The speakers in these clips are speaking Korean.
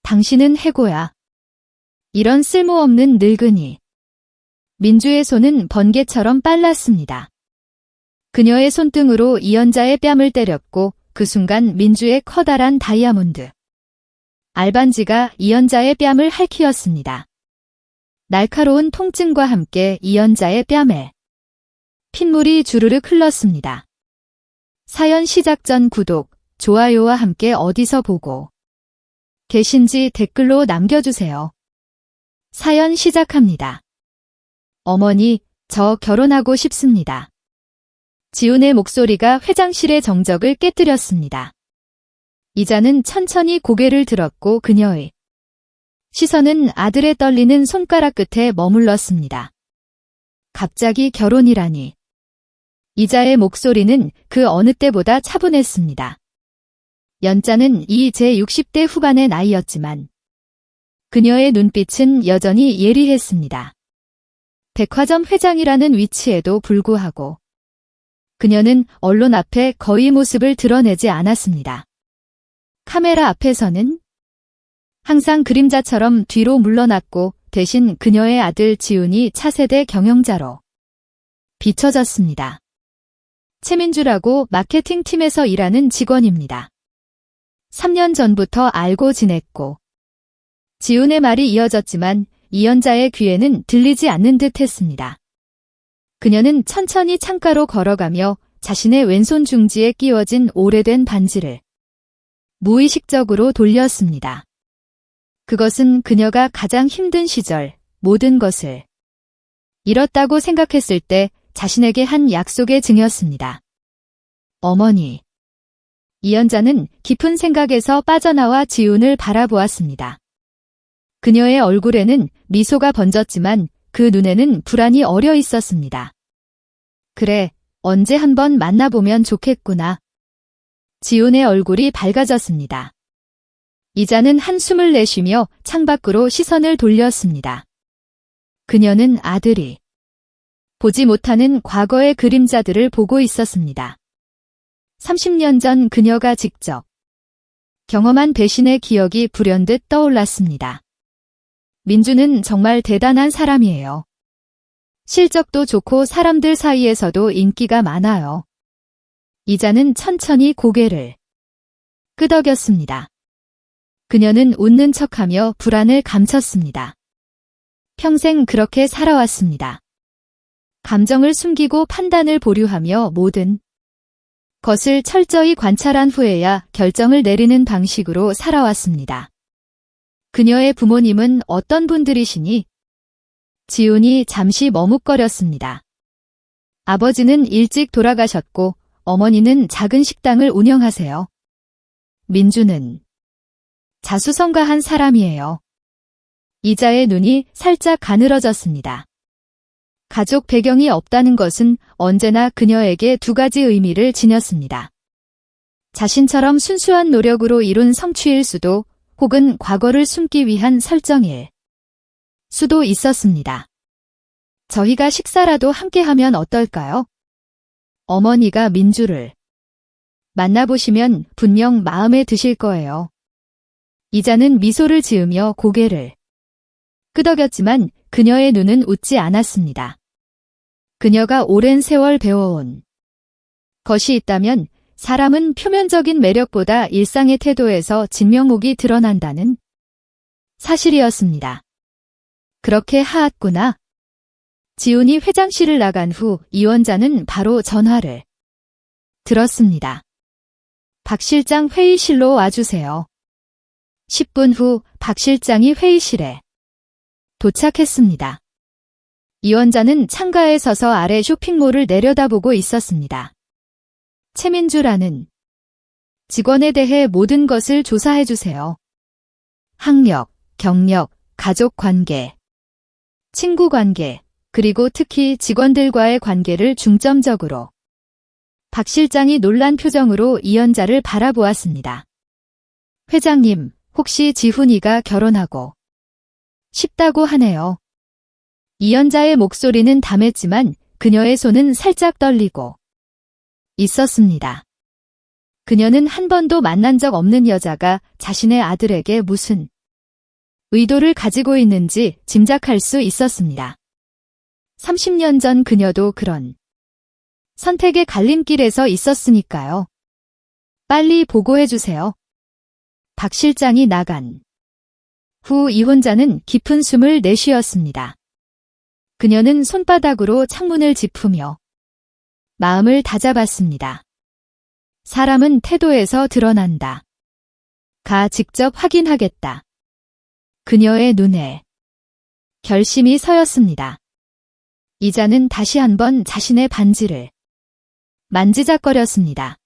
당신은 해고야. 이런 쓸모없는 늙은이. 민주의 손은 번개처럼 빨랐습니다. 그녀의 손등으로 이연자의 뺨을 때렸고 그 순간 민주의 커다란 다이아몬드 알반지가 이연자의 뺨을 핥히었습니다. 날카로운 통증과 함께 이연자의 뺨에 핏물이 주르륵 흘렀습니다. 사연 시작 전 구독, 좋아요와 함께 어디서 보고 계신지 댓글로 남겨주세요. 사연 시작합니다. 어머니, 저 결혼하고 싶습니다. 지훈의 목소리가 회장실의 정적을 깨뜨렸습니다. 이자는 천천히 고개를 들었고 그녀의 시선은 아들의 떨리는 손가락 끝에 머물렀습니다. 갑자기 결혼이라니. 이자의 목소리는 그 어느 때보다 차분했습니다. 연자는 제 60대 후반의 나이였지만 그녀의 눈빛은 여전히 예리했습니다. 백화점 회장이라는 위치에도 불구하고 그녀는 언론 앞에 거의 모습을 드러내지 않았습니다. 카메라 앞에서는 항상 그림자처럼 뒤로 물러났고 대신 그녀의 아들 지훈이 차세대 경영자로 비춰졌습니다. 최민주라고 마케팅팀에서 일하는 직원입니다. 3년 전부터 알고 지냈고 지훈의 말이 이어졌지만 이연자의 귀에는 들리지 않는 듯 했습니다. 그녀는 천천히 창가로 걸어가며 자신의 왼손 중지에 끼워진 오래된 반지를 무의식적으로 돌렸습니다. 그것은 그녀가 가장 힘든 시절 모든 것을 잃었다고 생각했을 때 자신에게 한 약속의 증이었습니다. 어머니. 이연자는 깊은 생각에서 빠져나와 지훈을 바라보았습니다. 그녀의 얼굴에는 미소가 번졌지만 그 눈에는 불안이 어려 있었습니다. 그래, 언제 한번 만나보면 좋겠구나. 지훈의 얼굴이 밝아졌습니다. 이자는 한숨을 내쉬며 창밖으로 시선을 돌렸습니다. 그녀는 아들이 보지 못하는 과거의 그림자들을 보고 있었습니다. 30년 전 그녀가 직접 경험한 배신의 기억이 불현듯 떠올랐습니다. 민주는 정말 대단한 사람이에요. 실적도 좋고 사람들 사이에서도 인기가 많아요. 이자는 천천히 고개를 끄덕였습니다. 그녀는 웃는 척하며 불안을 감췄습니다. 평생 그렇게 살아왔습니다. 감정을 숨기고 판단을 보류하며 모든 것을 철저히 관찰한 후에야 결정을 내리는 방식으로 살아왔습니다. 그녀의 부모님은 어떤 분들이시니? 지훈이 잠시 머뭇거렸습니다. 아버지는 일찍 돌아가셨고 어머니는 작은 식당을 운영하세요. 민주는 자수성가한 사람이에요. 이자의 눈이 살짝 가늘어졌습니다. 가족 배경이 없다는 것은 언제나 그녀에게 두 가지 의미를 지녔습니다. 자신처럼 순수한 노력으로 이룬 성취일 수도 혹은 과거를 숨기 위한 설정일 수도 있었습니다. 저희가 식사라도 함께하면 어떨까요? 어머니가 민주를 만나보시면 분명 마음에 드실 거예요. 이자는 미소를 지으며 고개를 끄덕였지만 그녀의 눈은 웃지 않았습니다. 그녀가 오랜 세월 배워온 것이 있다면 사람은 표면적인 매력보다 일상의 태도에서 진면목이 드러난다는 사실이었습니다. 그렇게 하았구나. 지훈이 회장실을 나간 후 이원자는 바로 전화를 들었습니다. 박 실장 회의실로 와주세요. 10분 후 박 실장이 회의실에 도착했습니다. 이원자는 창가에 서서 아래 쇼핑몰을 내려다보고 있었습니다. 최민주라는 직원에 대해 모든 것을 조사해주세요. 학력, 경력, 가족 관계, 친구 관계, 그리고 특히 직원들과의 관계를 중점적으로. 박 실장이 놀란 표정으로 이연자를 바라보았습니다. 회장님, 혹시 지훈이가 결혼하고 싶다고 하네요. 이연자의 목소리는 담했지만 그녀의 손은 살짝 떨리고 있었습니다. 그녀는 한 번도 만난 적 없는 여자가 자신의 아들에게 무슨 의도를 가지고 있는지 짐작할 수 있었습니다. 30년 전 그녀도 그런 선택의 갈림길에서 있었으니까요. 빨리 보고해주세요. 박 실장이 나간 후 이혼자는 깊은 숨을 내쉬었습니다. 그녀는 손바닥으로 창문을 짚으며 마음을 다잡았습니다. 사람은 태도에서 드러난다. 가 직접 확인하겠다. 그녀의 눈에 결심이 서였습니다. 이자는 다시 한번 자신의 반지를 만지작거렸습니다.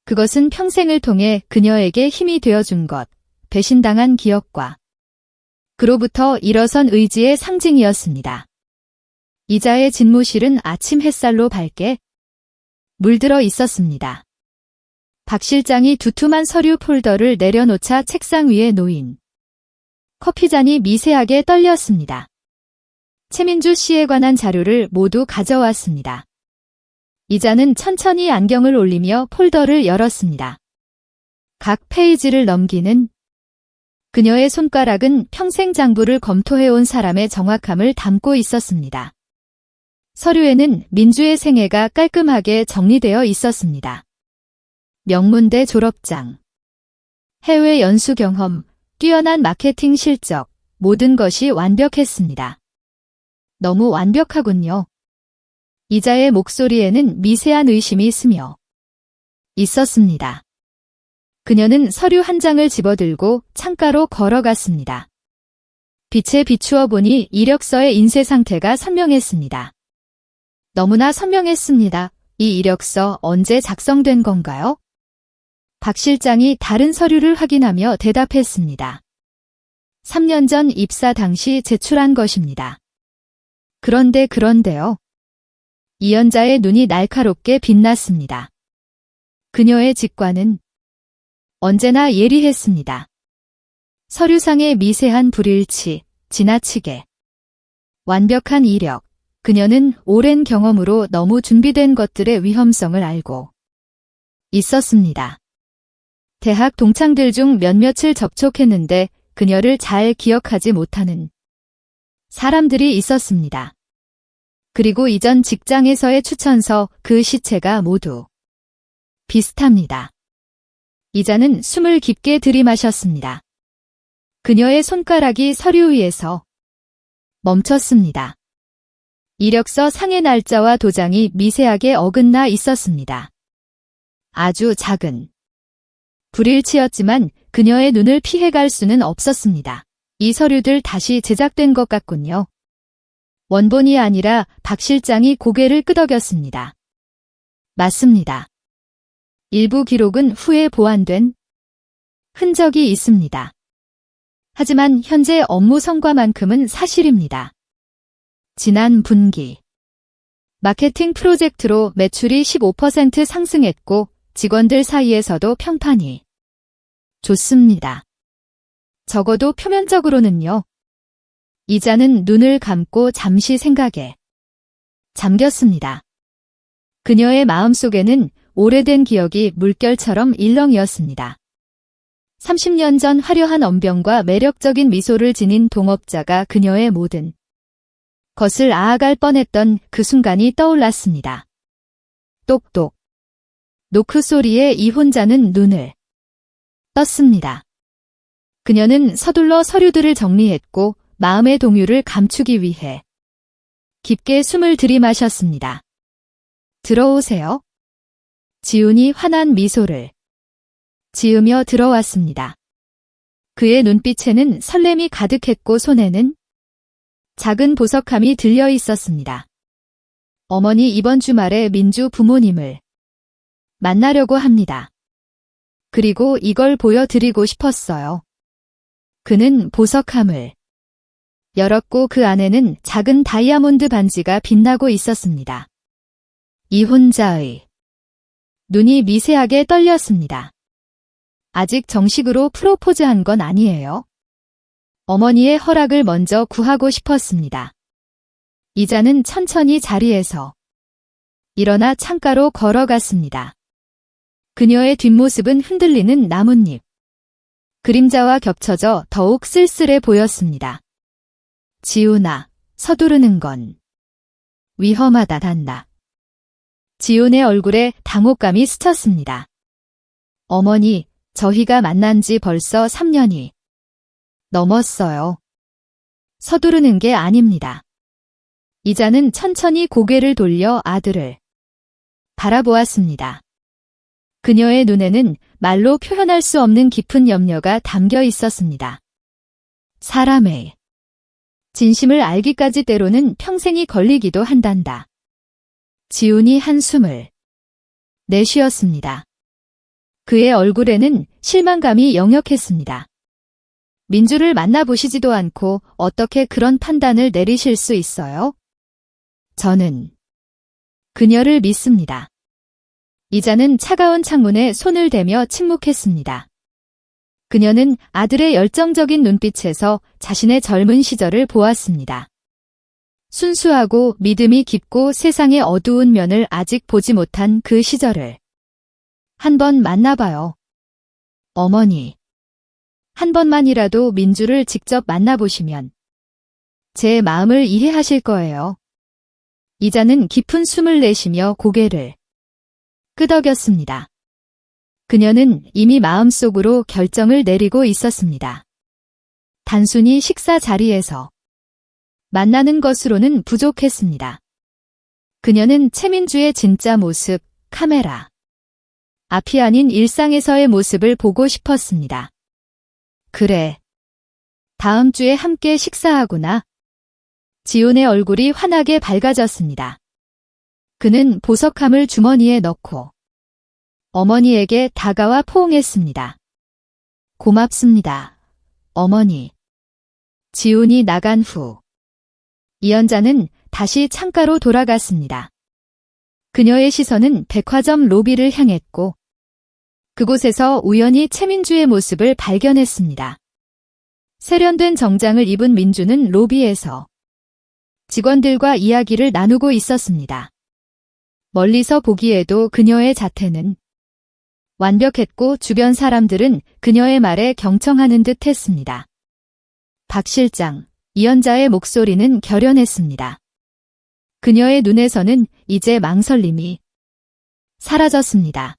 그것은 평생을 통해 그녀에게 힘이 되어준 것, 배신당한 기억과 그로부터 일어선 의지의 상징이었습니다. 이자의 집무실은 아침 햇살로 밝게 물들어 있었습니다. 박 실장이 두툼한 서류 폴더를 내려놓자 책상 위에 놓인 커피잔이 미세하게 떨렸습니다. 최민주 씨에 관한 자료를 모두 가져왔습니다. 이자는 천천히 안경을 올리며 폴더를 열었습니다. 각 페이지를 넘기는 그녀의 손가락은 평생 장부를 검토해온 사람의 정확함을 담고 있었습니다. 서류에는 민주의 생애가 깔끔하게 정리되어 있었습니다. 명문대 졸업장, 해외 연수 경험, 뛰어난 마케팅 실적, 모든 것이 완벽했습니다. 너무 완벽하군요. 이자의 목소리에는 미세한 의심이 스며 있었습니다. 그녀는 서류 한 장을 집어들고 창가로 걸어갔습니다. 빛에 비추어 보니 이력서의 인쇄 상태가 선명했습니다. 너무나 선명했습니다. 이 이력서 언제 작성된 건가요? 박 실장이 다른 서류를 확인하며 대답했습니다. 3년 전 입사 당시 제출한 것입니다. 그런데요. 이연자의 눈이 날카롭게 빛났습니다. 그녀의 직관은 언제나 예리했습니다. 서류상의 미세한 불일치, 지나치게 완벽한 이력, 그녀는 오랜 경험으로 너무 준비된 것들의 위험성을 알고 있었습니다. 대학 동창들 중 몇몇을 접촉했는데 그녀를 잘 기억하지 못하는 사람들이 있었습니다. 그리고 이전 직장에서의 추천서, 그 시체가 모두 비슷합니다. 이자는 숨을 깊게 들이마셨습니다. 그녀의 손가락이 서류 위에서 멈췄습니다. 이력서 상의 날짜와 도장이 미세하게 어긋나 있었습니다. 아주 작은 불일치였지만 그녀의 눈을 피해갈 수는 없었습니다. 이 서류들 다시 제작된 것 같군요. 원본이 아니라 박 실장이 고개를 끄덕였습니다. 맞습니다. 일부 기록은 후에 보완된 흔적이 있습니다. 하지만 현재 업무 성과만큼은 사실입니다. 지난 분기 마케팅 프로젝트로 매출이 15% 상승했고 직원들 사이에서도 평판이 좋습니다. 적어도 표면적으로는요. 이자는 눈을 감고 잠시 생각에 잠겼습니다. 그녀의 마음속에는 오래된 기억이 물결처럼 일렁이었습니다. 30년 전 화려한 언변과 매력적인 미소를 지닌 동업자가 그녀의 모든 것을 앗아갈 뻔했던 그 순간이 떠올랐습니다. 똑똑. 노크 소리에 이혼자는 눈을 떴습니다. 그녀는 서둘러 서류들을 정리했고 마음의 동요를 감추기 위해 깊게 숨을 들이마셨습니다. 들어오세요. 지훈이 환한 미소를 지으며 들어왔습니다. 그의 눈빛에는 설렘이 가득했고 손에는 작은 보석함이 들려 있었습니다. 어머니 이번 주말에 민주 부모님을 만나려고 합니다. 그리고 이걸 보여드리고 싶었어요. 그는 보석함을 열었고 그 안에는 작은 다이아몬드 반지가 빛나고 있었습니다. 이혼자의 눈이 미세하게 떨렸습니다. 아직 정식으로 프로포즈한 건 아니에요. 어머니의 허락을 먼저 구하고 싶었습니다. 이자는 천천히 자리에서 일어나 창가로 걸어갔습니다. 그녀의 뒷모습은 흔들리는 나뭇잎 그림자와 겹쳐져 더욱 쓸쓸해 보였습니다. 지훈아, 서두르는 건 위험하다 단다. 지훈의 얼굴에 당혹감이 스쳤습니다. 어머니, 저희가 만난 지 벌써 3년이 넘었어요. 서두르는 게 아닙니다. 이자는 천천히 고개를 돌려 아들을 바라보았습니다. 그녀의 눈에는 말로 표현할 수 없는 깊은 염려가 담겨 있었습니다. 사람의 진심을 알기까지 때로는 평생이 걸리기도 한단다. 지훈이 한숨을 내쉬었습니다. 그의 얼굴에는 실망감이 역력했습니다. 민주를 만나보시지도 않고 어떻게 그런 판단을 내리실 수 있어요? 저는 그녀를 믿습니다. 이자는 차가운 창문에 손을 대며 침묵했습니다. 그녀는 아들의 열정적인 눈빛에서 자신의 젊은 시절을 보았습니다. 순수하고 믿음이 깊고 세상의 어두운 면을 아직 보지 못한 그 시절을 한번 만나봐요. 어머니, 한 번만이라도 민주를 직접 만나보시면 제 마음을 이해하실 거예요. 이자는 깊은 숨을 내쉬며 고개를 끄덕였습니다. 그녀는 이미 마음속으로 결정을 내리고 있었습니다. 단순히 식사 자리에서 만나는 것으로는 부족했습니다. 그녀는 최민주의 진짜 모습, 카메라 앞이 아닌 일상에서의 모습을 보고 싶었습니다. 그래. 다음 주에 함께 식사하구나. 지훈의 얼굴이 환하게 밝아졌습니다. 그는 보석함을 주머니에 넣고 어머니에게 다가와 포옹했습니다. 고맙습니다, 어머니. 지훈이 나간 후 이연자는 다시 창가로 돌아갔습니다. 그녀의 시선은 백화점 로비를 향했고 그곳에서 우연히 최민주의 모습을 발견했습니다. 세련된 정장을 입은 민주는 로비에서 직원들과 이야기를 나누고 있었습니다. 멀리서 보기에도 그녀의 자태는 완벽했고 주변 사람들은 그녀의 말에 경청하는 듯 했습니다. 박 실장, 이연자의 목소리는 결연했습니다. 그녀의 눈에서는 이제 망설임이 사라졌습니다.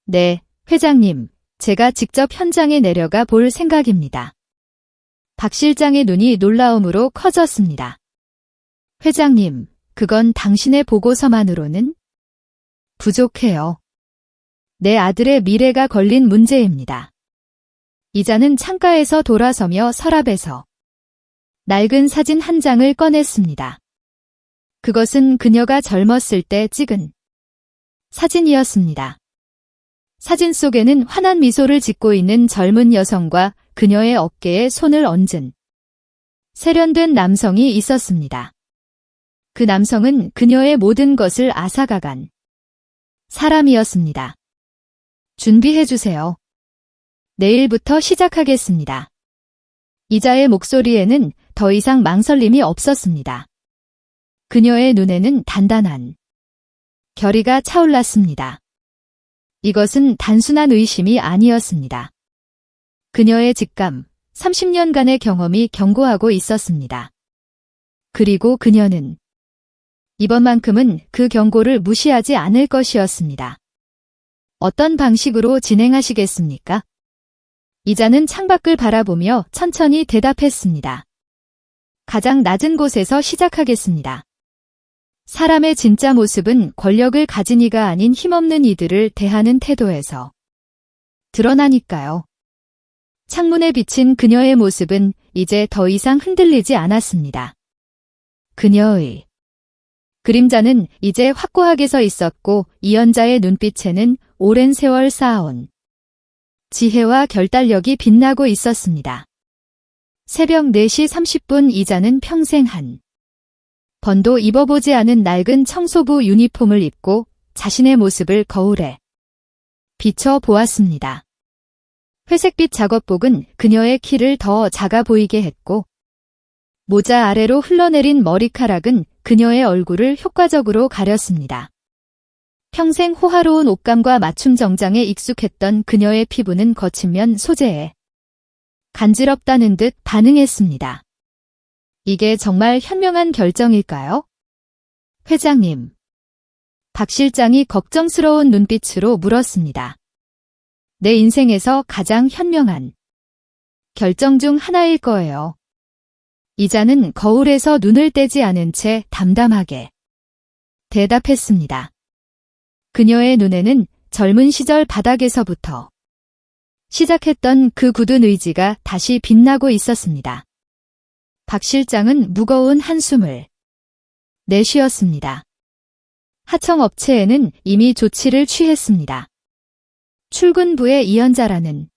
네, 회장님, 제가 직접 현장에 내려가 볼 생각입니다. 박 실장의 눈이 놀라움으로 커졌습니다. 회장님, 그건 당신의 보고서만으로는 부족해요. 내 아들의 미래가 걸린 문제입니다. 이자는 창가에서 돌아서며 서랍에서 낡은 사진 한 장을 꺼냈습니다. 그것은 그녀가 젊었을 때 찍은 사진이었습니다. 사진 속에는 환한 미소를 짓고 있는 젊은 여성과 그녀의 어깨에 손을 얹은 세련된 남성이 있었습니다. 그 남성은 그녀의 모든 것을 앗아가간 사람이었습니다. 준비해주세요. 내일부터 시작하겠습니다. 이자의 목소리에는 더 이상 망설임이 없었습니다. 그녀의 눈에는 단단한 결의가 차올랐습니다. 이것은 단순한 의심이 아니었습니다. 그녀의 직감, 30년간의 경험이 경고하고 있었습니다. 그리고 그녀는 이번만큼은 그 경고를 무시하지 않을 것이었습니다. 어떤 방식으로 진행하시겠습니까? 이자는 창밖을 바라보며 천천히 대답했습니다. 가장 낮은 곳에서 시작하겠습니다. 사람의 진짜 모습은 권력을 가진 이가 아닌 힘없는 이들을 대하는 태도에서 드러나니까요. 창문에 비친 그녀의 모습은 이제 더 이상 흔들리지 않았습니다. 그녀의 그림자는 이제 확고하게 서 있었고 이연자의 눈빛에는 오랜 세월 쌓아온 지혜와 결단력이 빛나고 있었습니다. 새벽 4시 30분 이자는 평생 한 번도 입어보지 않은 낡은 청소부 유니폼을 입고 자신의 모습을 거울에 비춰 보았습니다. 회색빛 작업복은 그녀의 키를 더 작아 보이게 했고 모자 아래로 흘러내린 머리카락은 그녀의 얼굴을 효과적으로 가렸습니다. 평생 호화로운 옷감과 맞춤 정장에 익숙했던 그녀의 피부는 거친 면 소재에 간지럽다는 듯 반응했습니다. 이게 정말 현명한 결정일까요? 회장님. 박 실장이 걱정스러운 눈빛으로 물었습니다. 내 인생에서 가장 현명한 결정 중 하나일 거예요. 이자는 거울에서 눈을 떼지 않은 채 담담하게 대답했습니다. 그녀의 눈에는 젊은 시절 바닥에서부터 시작했던 그 굳은 의지가 다시 빛나고 있었습니다. 박 실장은 무거운 한숨을 내쉬었습니다. 하청업체에는 이미 조치를 취했습니다. 출근부에 이연자라는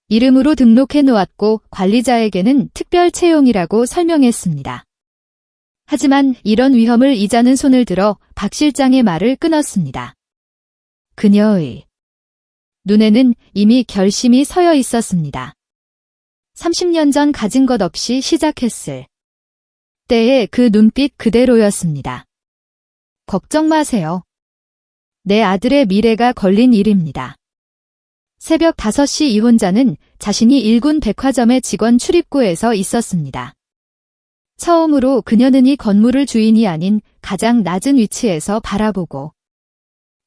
이름으로 등록해 놓았고 관리자에게는 특별 채용이라고 설명했습니다. 하지만 이런 위험을 이자는 손을 들어 박 실장의 말을 끊었습니다. 그녀의 눈에는 이미 결심이 서여 있었습니다. 30년 전 가진 것 없이 시작했을 때의 그 눈빛 그대로였습니다. 걱정 마세요. 내 아들의 미래가 걸린 일입니다. 새벽 5시 이혼자는 자신이 일군 백화점의 직원 출입구에서 있었습니다. 처음으로 그녀는 이 건물을 주인이 아닌 가장 낮은 위치에서 바라보고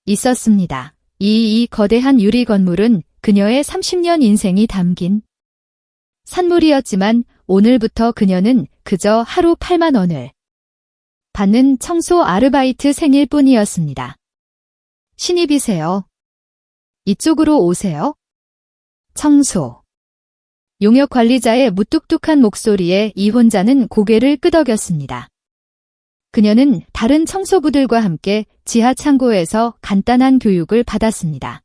있었습니다. 이 거대한 유리 건물은 그녀의 30년 인생이 담긴 산물이었지만 오늘부터 그녀는 그저 하루 8만 원을 받는 청소 아르바이트 생일 뿐이었습니다. 신입이세요. 이쪽으로 오세요. 청소. 용역 관리자의 무뚝뚝한 목소리에 이혼자는 고개를 끄덕였습니다. 그녀는 다른 청소부들과 함께 지하 창고에서 간단한 교육을 받았습니다.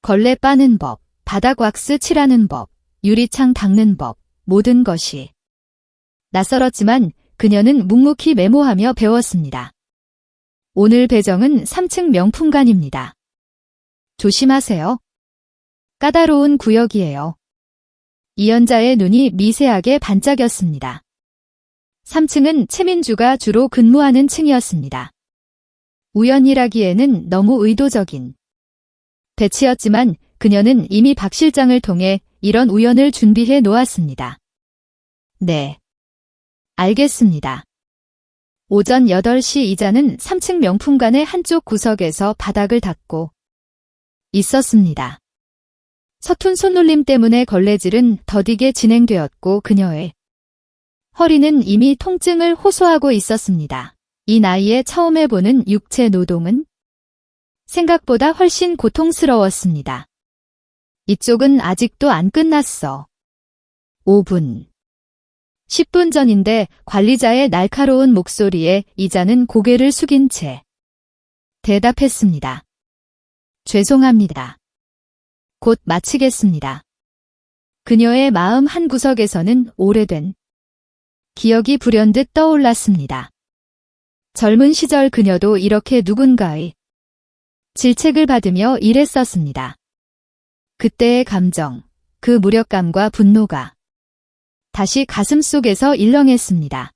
걸레 빠는 법, 바닥 왁스 칠하는 법, 유리창 닦는 법, 모든 것이 낯설었지만 그녀는 묵묵히 메모하며 배웠습니다. 오늘 배정은 3층 명품관입니다. 조심하세요. 까다로운 구역이에요. 이연자의 눈이 미세하게 반짝였습니다. 3층은 최민주가 주로 근무하는 층이었습니다. 우연이라기에는 너무 의도적인 배치였지만 그녀는 이미 박 실장을 통해 이런 우연을 준비해 놓았습니다. 네. 알겠습니다. 오전 8시 이자는 3층 명품관의 한쪽 구석에서 바닥을 닦고 있었습니다. 서툰 손놀림 때문에 걸레질은 더디게 진행되었고 그녀의 허리는 이미 통증을 호소하고 있었습니다. 이 나이에 처음 해보는 육체 노동은 생각보다 훨씬 고통스러웠습니다. 이쪽은 아직도 안 끝났어. 5분. 10분 전인데 관리자의 날카로운 목소리에 이자는 고개를 숙인 채 대답했습니다. 죄송합니다. 곧 마치겠습니다. 그녀의 마음 한구석에서는 오래된 기억이 불현듯 떠올랐습니다. 젊은 시절 그녀도 이렇게 누군가의 질책을 받으며 일했었습니다. 그때의 감정, 그 무력감과 분노가 다시 가슴속에서 일렁했습니다.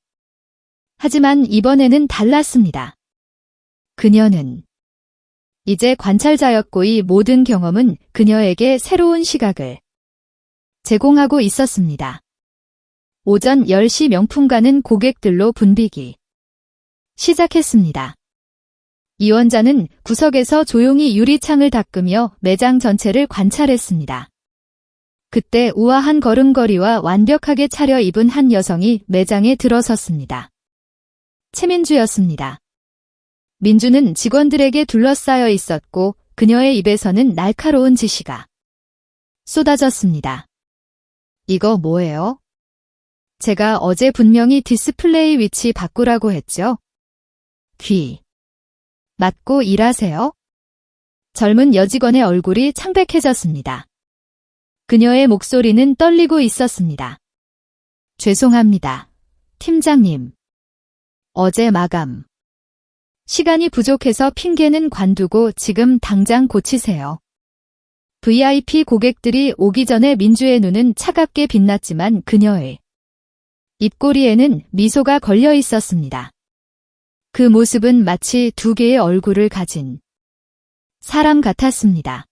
하지만 이번에는 달랐습니다. 그녀는 이제 관찰자였고 이 모든 경험은 그녀에게 새로운 시각을 제공하고 있었습니다. 오전 10시 명품관은 고객들로 붐비기 시작했습니다. 이원자는 구석에서 조용히 유리창을 닦으며 매장 전체를 관찰했습니다. 그때 우아한 걸음걸이와 완벽하게 차려입은 한 여성이 매장에 들어섰습니다. 최민주였습니다. 민주는 직원들에게 둘러싸여 있었고 그녀의 입에서는 날카로운 지시가 쏟아졌습니다. 이거 뭐예요? 제가 어제 분명히 디스플레이 위치 바꾸라고 했죠? 귀 막고 일하세요? 젊은 여직원의 얼굴이 창백해졌습니다. 그녀의 목소리는 떨리고 있었습니다. 죄송합니다. 팀장님. 어제 마감 시간이 부족해서 핑계는 관두고 지금 당장 고치세요. VIP 고객들이 오기 전에 민주의 눈은 차갑게 빛났지만 그녀의 입꼬리에는 미소가 걸려 있었습니다. 그 모습은 마치 두 개의 얼굴을 가진 사람 같았습니다.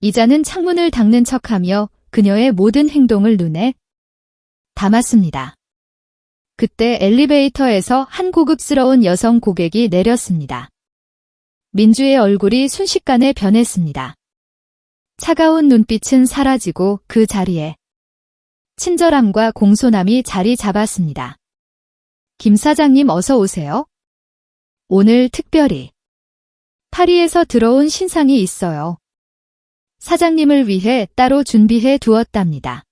이자는 창문을 닦는 척하며 그녀의 모든 행동을 눈에 담았습니다. 그때 엘리베이터에서 한 고급스러운 여성 고객이 내렸습니다. 민주의 얼굴이 순식간에 변했습니다. 차가운 눈빛은 사라지고 그 자리에 친절함과 공손함이 자리 잡았습니다. 김 사장님 어서 오세요. 오늘 특별히 파리에서 들어온 신상이 있어요. 사장님을 위해 따로 준비해 두었답니다.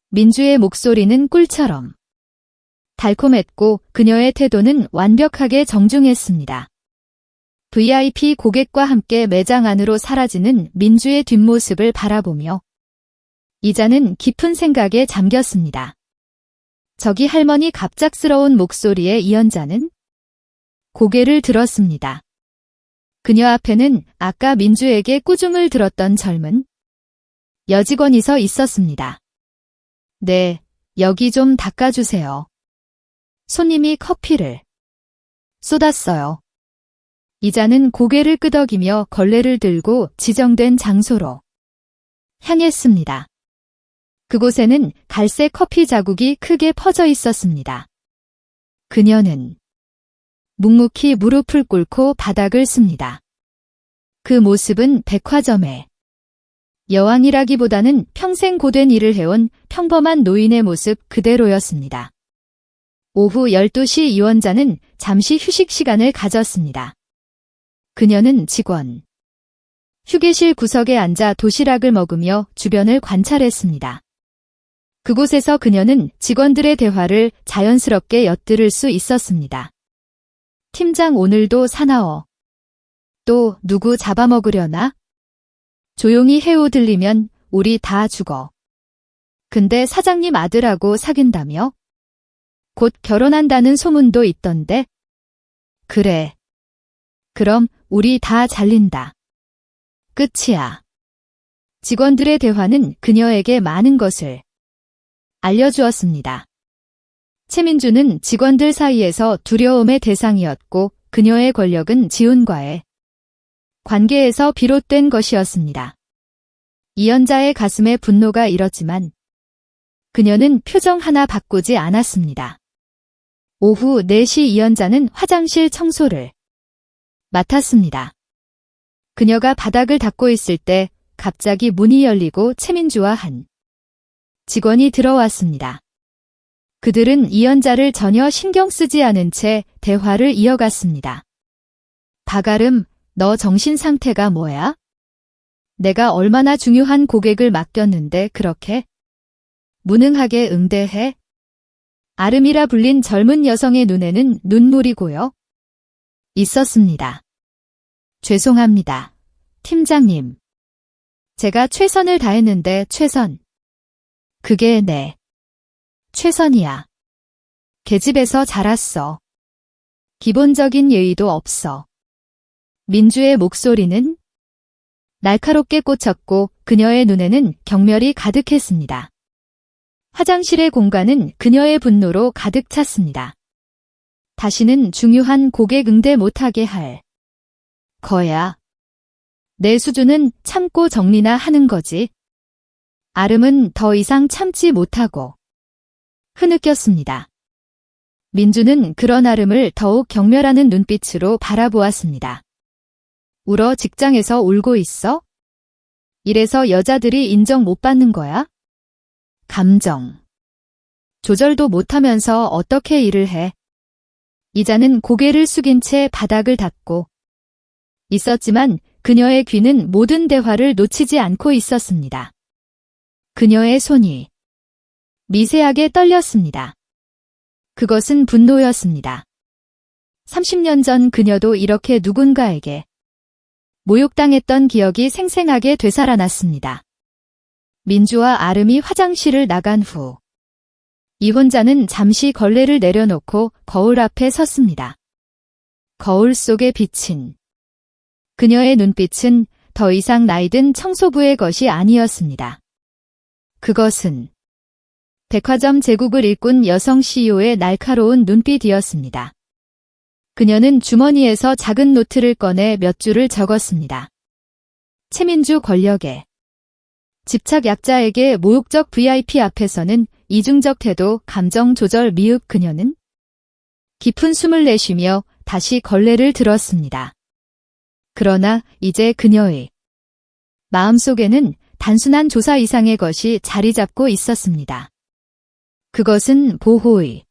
민주의 목소리는 꿀처럼 달콤했고 그녀의 태도는 완벽하게 정중했습니다. VIP 고객과 함께 매장 안으로 사라지는 민주의 뒷모습을 바라보며 이자는 깊은 생각에 잠겼습니다. 저기 할머니 갑작스러운 목소리에 이연자는 고개를 들었습니다. 그녀 앞에는 아까 민주에게 꾸중을 들었던 젊은 여직원이 서 있었습니다. 네, 여기 좀 닦아주세요. 손님이 커피를 쏟았어요. 이자는 고개를 끄덕이며 걸레를 들고 지정된 장소로 향했습니다. 그곳에는 갈색 커피 자국이 크게 퍼져 있었습니다. 그녀는 묵묵히 무릎을 꿇고 바닥을 씁니다. 그 모습은 백화점의 여왕이라기보다는 평생 고된 일을 해온 평범한 노인의 모습 그대로였습니다. 오후 12시 이원자는 잠시 휴식 시간을 가졌습니다. 그녀는 직원 휴게실 구석에 앉아 도시락을 먹으며 주변을 관찰했습니다. 그곳에서 그녀는 직원들의 대화를 자연스럽게 엿들을 수 있었습니다. 팀장 오늘도 사나워. 또 누구 잡아먹으려나? 조용히 해오 들리면 우리 다 죽어. 근데 사장님 아들하고 사귄다며? 곧 결혼한다는 소문도 있던데? 그래. 그럼 우리 다 잘린다. 끝이야. 직원들의 대화는 그녀에게 많은 것을 알려주었습니다. 최민주는 직원들 사이에서 두려움의 대상이었고 그녀의 권력은 지훈과의 관계에서 비롯된 것이었습니다. 이연자의 가슴에 분노가 일었지만 그녀는 표정 하나 바꾸지 않았습니다. 오후 4시 이연자는 화장실 청소를 맡았습니다. 그녀가 바닥을 닦고 있을 때 갑자기 문이 열리고 최민주와 한 직원이 들어왔습니다. 그들은 이연자를 전혀 신경 쓰지 않은 채 대화를 이어갔습니다. 박아름, 너 정신 상태가 뭐야? 내가 얼마나 중요한 고객을 맡겼는데 그렇게 무능하게 응대해? 아름이라 불린 젊은 여성의 눈에는 눈물이 고여 있었습니다. 죄송합니다. 팀장님. 제가 최선을 다했는데 최선. 그게 내 최선이야. 계집에서 자랐어. 기본적인 예의도 없어. 민주의 목소리는 날카롭게 꽂혔고 그녀의 눈에는 경멸이 가득했습니다. 화장실의 공간은 그녀의 분노로 가득 찼습니다. 다시는 중요한 고객 응대 못하게 할 거야. 내 수준은 참고 정리나 하는 거지. 아름은 더 이상 참지 못하고 흐느꼈습니다. 민주는 그런 아름을 더욱 경멸하는 눈빛으로 바라보았습니다. 울어 직장에서 울고 있어? 이래서 여자들이 인정 못 받는 거야? 감정 조절도 못하면서 어떻게 일을 해? 이자는 고개를 숙인 채 바닥을 닦고 있었지만 그녀의 귀는 모든 대화를 놓치지 않고 있었습니다. 그녀의 손이 미세하게 떨렸습니다. 그것은 분노였습니다. 30년 전 그녀도 이렇게 누군가에게 모욕당했던 기억이 생생하게 되살아났습니다. 민주와 아름이 화장실을 나간 후 이혼자는 잠시 걸레를 내려놓고 거울 앞에 섰습니다. 거울 속에 비친 그녀의 눈빛은 더 이상 나이든 청소부의 것이 아니었습니다. 그것은 백화점 제국을 일꾼 여성 CEO의 날카로운 눈빛이었습니다. 그녀는 주머니에서 작은 노트를 꺼내 몇 줄을 적었습니다. 최민주 권력의 집착약자에게 모욕적 VIP 앞에서는 이중적 태도, 감정 조절 미흡 그녀는 깊은 숨을 내쉬며 다시 걸레를 들었습니다. 그러나 이제 그녀의 마음속에는 단순한 조사 이상의 것이 자리 잡고 있었습니다. 그것은 보호의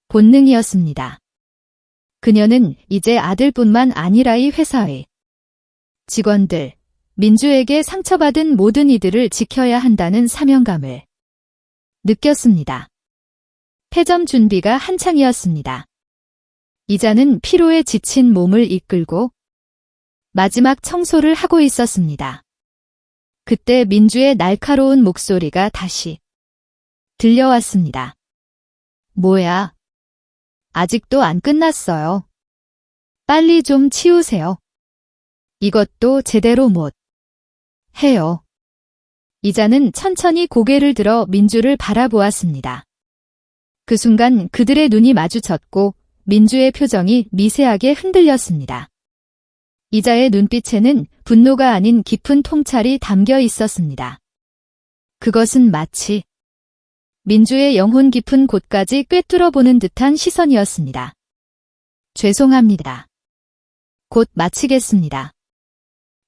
본능이었습니다. 그녀는 이제 아들뿐만 아니라 이 회사의 직원들, 민주에게 상처받은 모든 이들을 지켜야 한다는 사명감을 느꼈습니다. 폐점 준비가 한창이었습니다. 이자는 피로에 지친 몸을 이끌고 마지막 청소를 하고 있었습니다. 그때 민주의 날카로운 목소리가 다시 들려왔습니다. 뭐야? 아직도 안 끝났어요. 빨리 좀 치우세요. 이것도 제대로 못 해요. 이자는 천천히 고개를 들어 민주를 바라보았습니다. 그 순간 그들의 눈이 마주쳤고 민주의 표정이 미세하게 흔들렸습니다. 이자의 눈빛에는 분노가 아닌 깊은 통찰이 담겨 있었습니다. 그것은 마치 민주의 영혼 깊은 곳까지 꿰뚫어 보는 듯한 시선이었습니다. 죄송합니다. 곧 마치겠습니다.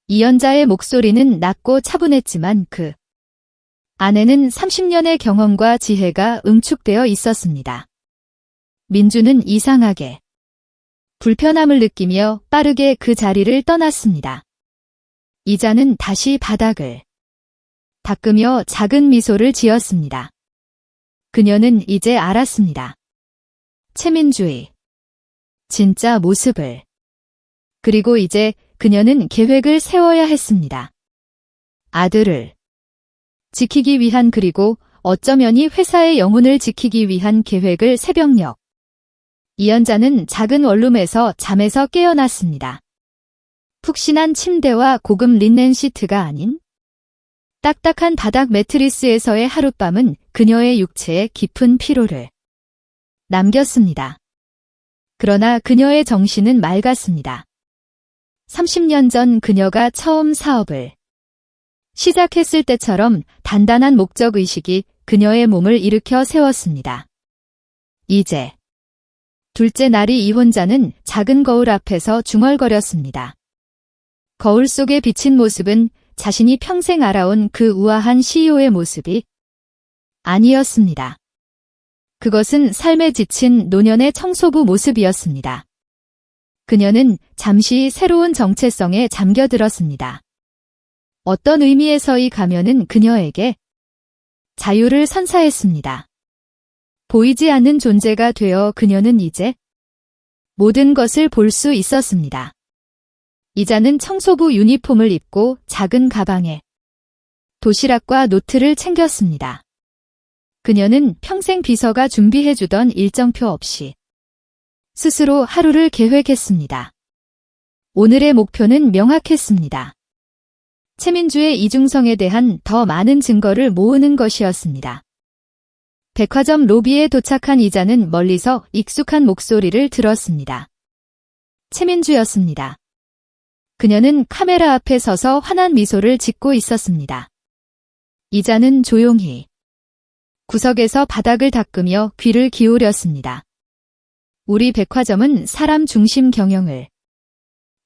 이연자의 목소리는 낮고 차분했지만 그 안에는 30년의 경험과 지혜가 응축되어 있었습니다. 민주는 이상하게 불편함을 느끼며 빠르게 그 자리를 떠났습니다. 이자는 다시 바닥을 닦으며 작은 미소를 지었습니다. 그녀는 이제 알았습니다. 최민주의 진짜 모습을. 그리고 이제 그녀는 계획을 세워야 했습니다. 아들을 지키기 위한 그리고 어쩌면 이 회사의 영혼을 지키기 위한 계획을 새벽녘. 이연자는 작은 원룸에서 잠에서 깨어났습니다. 푹신한 침대와 고급 린넨 시트가 아닌 딱딱한 바닥 매트리스에서의 하룻밤은 그녀의 육체에 깊은 피로를 남겼습니다. 그러나 그녀의 정신은 맑았습니다. 30년 전 그녀가 처음 사업을 시작했을 때처럼 단단한 목적의식이 그녀의 몸을 일으켜 세웠습니다. 이제 둘째 날이 이혼자는 작은 거울 앞에서 중얼거렸습니다. 거울 속에 비친 모습은 자신이 평생 알아온 그 우아한 CEO의 모습이 아니었습니다. 그것은 삶에 지친 노년의 청소부 모습이었습니다. 그녀는 잠시 새로운 정체성에 잠겨들었습니다. 어떤 의미에서 이 가면은 그녀에게 자유를 선사했습니다. 보이지 않는 존재가 되어 그녀는 이제 모든 것을 볼 수 있었습니다. 이자는 청소부 유니폼을 입고 작은 가방에 도시락과 노트를 챙겼습니다. 그녀는 평생 비서가 준비해주던 일정표 없이 스스로 하루를 계획했습니다. 오늘의 목표는 명확했습니다. 최민주의 이중성에 대한 더 많은 증거를 모으는 것이었습니다. 백화점 로비에 도착한 이자는 멀리서 익숙한 목소리를 들었습니다. 최민주였습니다. 그녀는 카메라 앞에 서서 환한 미소를 짓고 있었습니다. 이자는 조용히 구석에서 바닥을 닦으며 귀를 기울였습니다. 우리 백화점은 사람 중심 경영을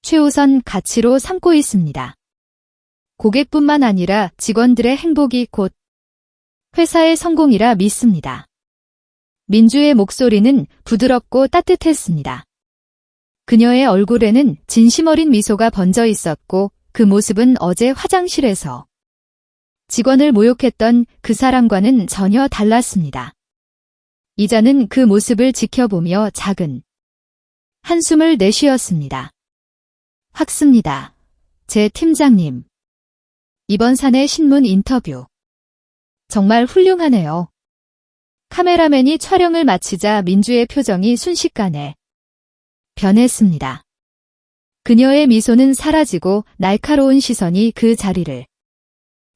최우선 가치로 삼고 있습니다. 고객뿐만 아니라 직원들의 행복이 곧 회사의 성공이라 믿습니다. 민주의 목소리는 부드럽고 따뜻했습니다. 그녀의 얼굴에는 진심 어린 미소가 번져 있었고 그 모습은 어제 화장실에서 직원을 모욕했던 그 사람과는 전혀 달랐습니다. 이자는 그 모습을 지켜보며 작은 한숨을 내쉬었습니다. 확습니다. 제 팀장님. 이번 사내 신문 인터뷰. 정말 훌륭하네요. 카메라맨이 촬영을 마치자 민주의 표정이 순식간에 변했습니다. 그녀의 미소는 사라지고 날카로운 시선이 그 자리를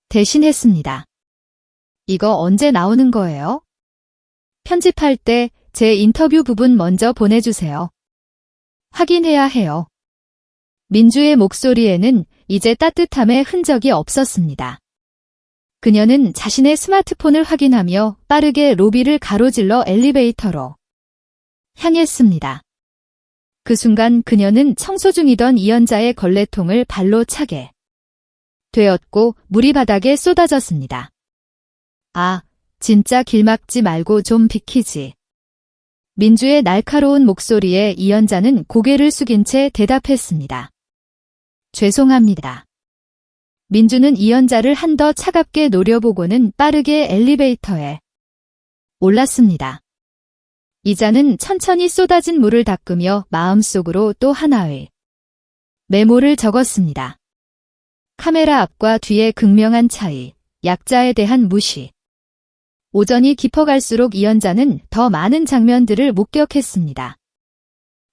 대신했습니다. 이거 언제 나오는 거예요? 편집할 때 제 인터뷰 부분 먼저 보내주세요. 확인해야 해요. 민주의 목소리에는 이제 따뜻함의 흔적이 없었습니다. 그녀는 자신의 스마트폰을 확인하며 빠르게 로비를 가로질러 엘리베이터로 향했습니다. 그 순간 그녀는 청소 중이던 이연자의 걸레통을 발로 차게 되었고 물이 바닥에 쏟아졌습니다. 아, 진짜 길 막지 말고 좀 비키지. 민주의 날카로운 목소리에 이연자는 고개를 숙인 채 대답했습니다. 죄송합니다. 민주는 이연자를 한 더 차갑게 노려보고는 빠르게 엘리베이터에 올랐습니다. 이자는 천천히 쏟아진 물을 닦으며 마음속으로 또 하나의 메모를 적었습니다. 카메라 앞과 뒤의 극명한 차이, 약자에 대한 무시. 오전이 깊어갈수록 이연자는 더 많은 장면들을 목격했습니다.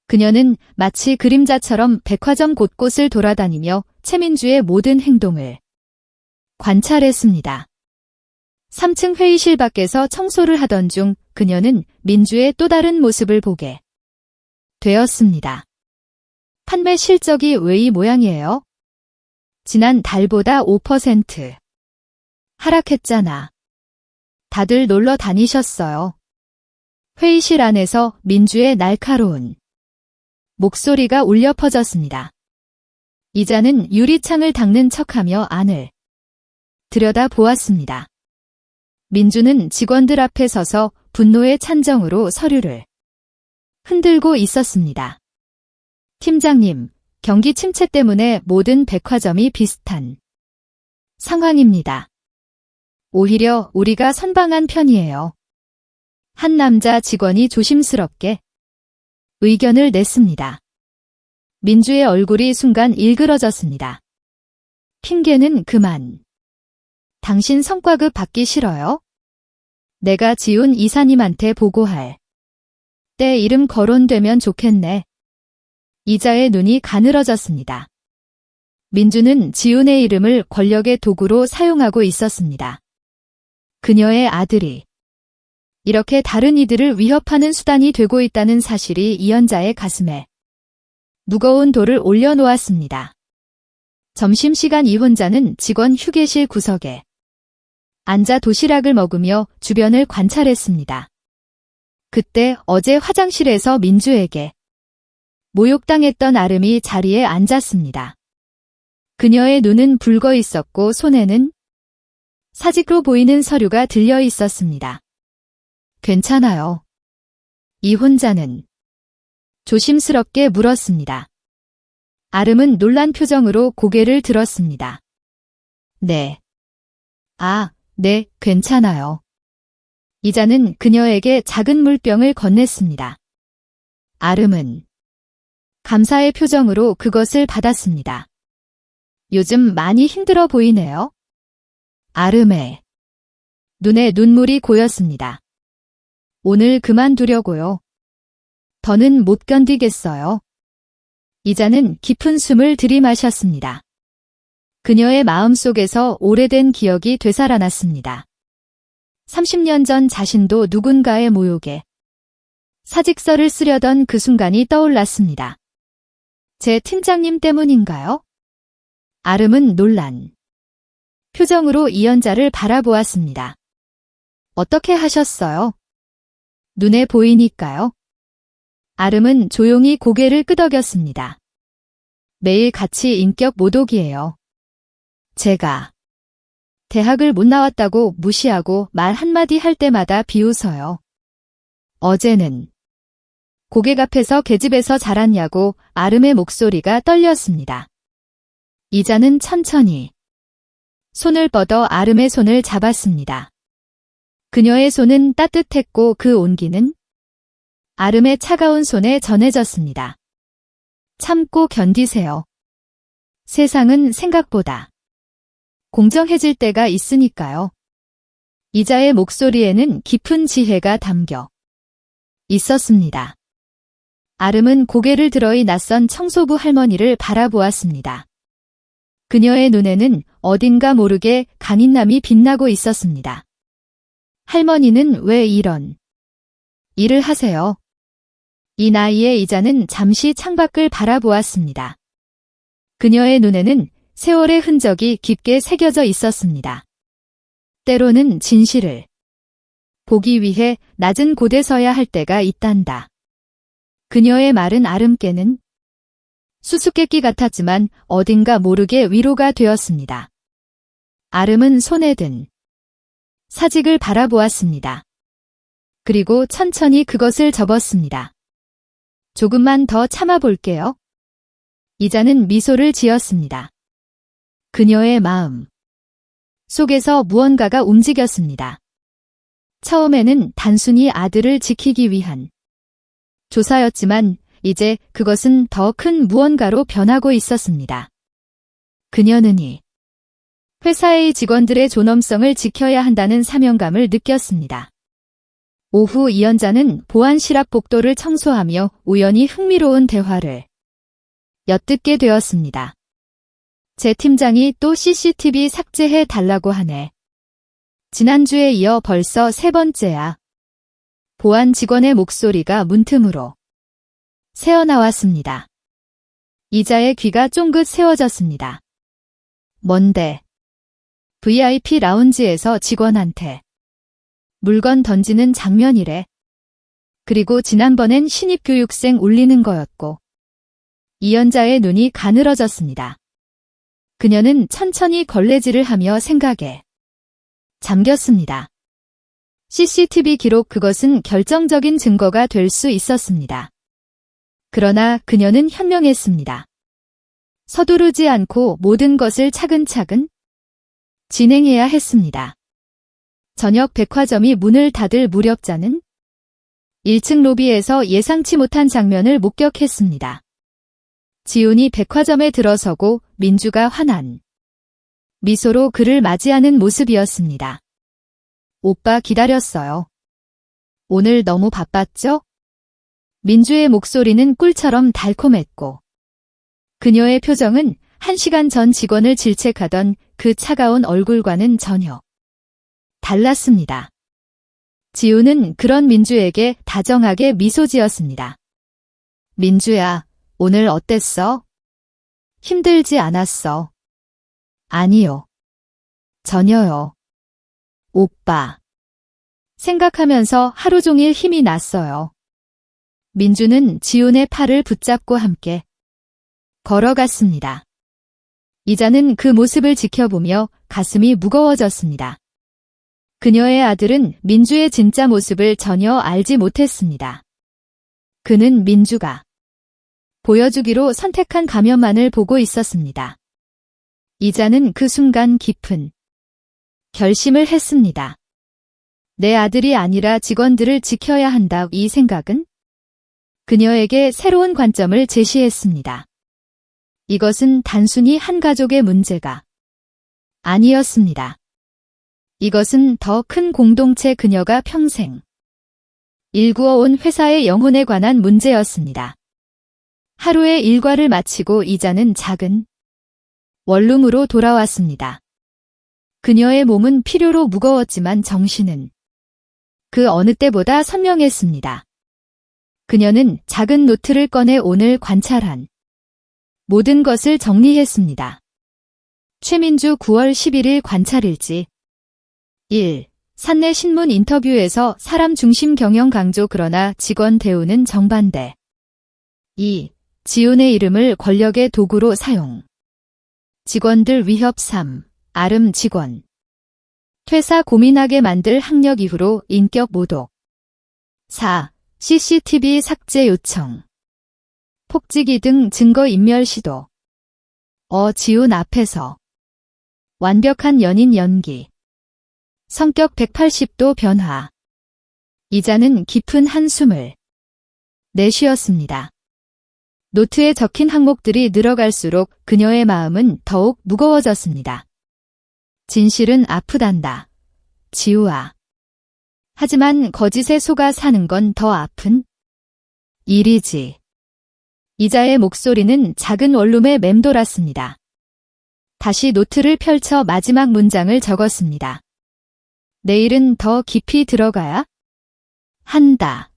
그녀는 마치 그림자처럼 백화점 곳곳을 돌아다니며 최민주의 모든 행동을 관찰했습니다. 3층 회의실 밖에서 청소를 하던 중 그녀는 민주의 또 다른 모습을 보게 되었습니다. 판매 실적이 왜 이 모양이에요? 지난 달보다 5% 하락했잖아. 다들 놀러 다니셨어요. 회의실 안에서 민주의 날카로운 목소리가 울려 퍼졌습니다. 이자는 유리창을 닦는 척하며 안을 들여다 보았습니다. 민주는 직원들 앞에 서서 분노의 찬정으로 서류를 흔들고 있었습니다. 팀장님, 경기 침체 때문에 모든 백화점이 비슷한 상황입니다. 오히려 우리가 선방한 편이에요. 한 남자 직원이 조심스럽게 의견을 냈습니다. 민주의 얼굴이 순간 일그러졌습니다. 핑계는 그만. 당신 성과급 받기 싫어요? 내가 지훈 이사님한테 보고할 때 이름 거론되면 좋겠네. 이자의 눈이 가늘어졌습니다. 민주는 지훈의 이름을 권력의 도구로 사용하고 있었습니다. 그녀의 아들이 이렇게 다른 이들을 위협하는 수단이 되고 있다는 사실이 이연자의 가슴에 무거운 돌을 올려놓았습니다. 점심시간 이혼자는 직원 휴게실 구석에 앉아 도시락을 먹으며 주변을 관찰했습니다. 그때 어제 화장실에서 민주에게 모욕당했던 아름이 자리에 앉았습니다. 그녀의 눈은 붉어 있었고 손에는 사직으로 보이는 서류가 들려 있었습니다. 괜찮아요. 이혼자는 조심스럽게 물었습니다. 아름은 놀란 표정으로 고개를 들었습니다. 네. 아, 네, 괜찮아요. 이자는 그녀에게 작은 물병을 건넸습니다. 아름은 감사의 표정으로 그것을 받았습니다. 요즘 많이 힘들어 보이네요. 아름의 눈에 눈물이 고였습니다. 오늘 그만두려고요. 더는 못 견디겠어요. 이자는 깊은 숨을 들이마셨습니다. 그녀의 마음속에서 오래된 기억이 되살아났습니다. 30년 전 자신도 누군가의 모욕에 사직서를 쓰려던 그 순간이 떠올랐습니다. 제 팀장님 때문인가요? 아름은 놀란 표정으로 이연자를 바라보았습니다. 어떻게 하셨어요? 눈에 보이니까요. 아름은 조용히 고개를 끄덕였습니다. 매일 같이 인격 모독이에요. 제가 대학을 못 나왔다고 무시하고 말 한마디 할 때마다 비웃어요. 어제는 고객 앞에서 계집에서 자랐냐고 아름의 목소리가 떨렸습니다. 이자는 천천히 손을 뻗어 아름의 손을 잡았습니다. 그녀의 손은 따뜻했고 그 온기는 아름의 차가운 손에 전해졌습니다. 참고 견디세요. 세상은 생각보다 공정해질 때가 있으니까요. 이자의 목소리에는 깊은 지혜가 담겨 있었습니다. 아름은 고개를 들어이 낯선 청소부 할머니를 바라보았습니다. 그녀의 눈에는 어딘가 모르게 강인함이 빛나고 있었습니다. 할머니는 왜 이런 일을 하세요? 이 나이에 이자는 잠시 창밖을 바라보았습니다. 그녀의 눈에는 세월의 흔적이 깊게 새겨져 있었습니다. 때로는 진실을 보기 위해 낮은 곳에 서야 할 때가 있단다. 그녀의 말은 아름께는 수수께끼 같았지만 어딘가 모르게 위로가 되었습니다. 아름은 손에 든 사직을 바라보았습니다. 그리고 천천히 그것을 접었습니다. 조금만 더 참아볼게요. 이자는 미소를 지었습니다. 그녀의 마음 속에서 무언가가 움직였습니다. 처음에는 단순히 아들을 지키기 위한 조사였지만 이제 그것은 더 큰 무언가로 변하고 있었습니다. 그녀는 이 회사의 직원들의 존엄성을 지켜야 한다는 사명감을 느꼈습니다. 오후 이연자는 보안 실압 복도를 청소하며 우연히 흥미로운 대화를 엿듣게 되었습니다. 제 팀장이 또 CCTV 삭제해 달라고 하네. 지난주에 이어 벌써 세 번째야. 보안 직원의 목소리가 문틈으로 새어나왔습니다. 이자의 귀가 쫑긋 세워졌습니다. 뭔데? VIP 라운지에서 직원한테 물건 던지는 장면이래. 그리고 지난번엔 신입교육생 울리는 거였고. 이연자의 눈이 가늘어졌습니다. 그녀는 천천히 걸레질을 하며 생각에 잠겼습니다. CCTV 기록 그것은 결정적인 증거가 될 수 있었습니다. 그러나 그녀는 현명했습니다. 서두르지 않고 모든 것을 차근차근 진행해야 했습니다. 저녁 백화점이 문을 닫을 무렵자는 1층 로비에서 예상치 못한 장면을 목격했습니다. 지훈이 백화점에 들어서고 민주가 환한 미소로 그를 맞이하는 모습이었습니다. 오빠 기다렸어요. 오늘 너무 바빴죠? 민주의 목소리는 꿀처럼 달콤했고 그녀의 표정은 1시간 전 직원을 질책하던 그 차가운 얼굴과는 전혀 달랐습니다. 지우는 그런 민주에게 다정하게 미소 지었습니다. 민주야, 오늘 어땠어? 힘들지 않았어. 아니요. 전혀요. 오빠. 생각하면서 하루 종일 힘이 났어요. 민주는 지훈의 팔을 붙잡고 함께 걸어갔습니다. 이자는 그 모습을 지켜보며 가슴이 무거워졌습니다. 그녀의 아들은 민주의 진짜 모습을 전혀 알지 못했습니다. 그는 민주가 보여주기로 선택한 가면만을 보고 있었습니다. 이자는 그 순간 깊은 결심을 했습니다. 내 아들이 아니라 직원들을 지켜야 한다. 이 생각은 그녀에게 새로운 관점을 제시했습니다. 이것은 단순히 한 가족의 문제가 아니었습니다. 이것은 더 큰 공동체 그녀가 평생 일구어온 회사의 영혼에 관한 문제였습니다. 하루의 일과를 마치고 이자는 작은 원룸으로 돌아왔습니다. 그녀의 몸은 필요로 무거웠지만 정신은 그 어느 때보다 선명했습니다. 그녀는 작은 노트를 꺼내 오늘 관찰한 모든 것을 정리했습니다. 최민주 9월 11일 관찰일지 1. 산내 신문 인터뷰에서 사람 중심 경영 강조 그러나 직원 대우는 정반대. 2. 지훈의 이름을 권력의 도구로 사용. 직원들 위협 3. 아름 직원. 퇴사 고민하게 만들 학력 이후로 인격 모독. 4. CCTV 삭제 요청. 폭지기 등 증거인멸 시도. 지훈 앞에서 완벽한 연인 연기. 성격 180도 변화. 이자는 깊은 한숨을 내쉬었습니다. 노트에 적힌 항목들이 늘어갈수록 그녀의 마음은 더욱 무거워졌습니다. 진실은 아프단다. 지우아. 하지만 거짓에 속아 사는 건 더 아픈 일이지. 이자의 목소리는 작은 원룸에 맴돌았습니다. 다시 노트를 펼쳐 마지막 문장을 적었습니다. 내일은 더 깊이 들어가야 한다.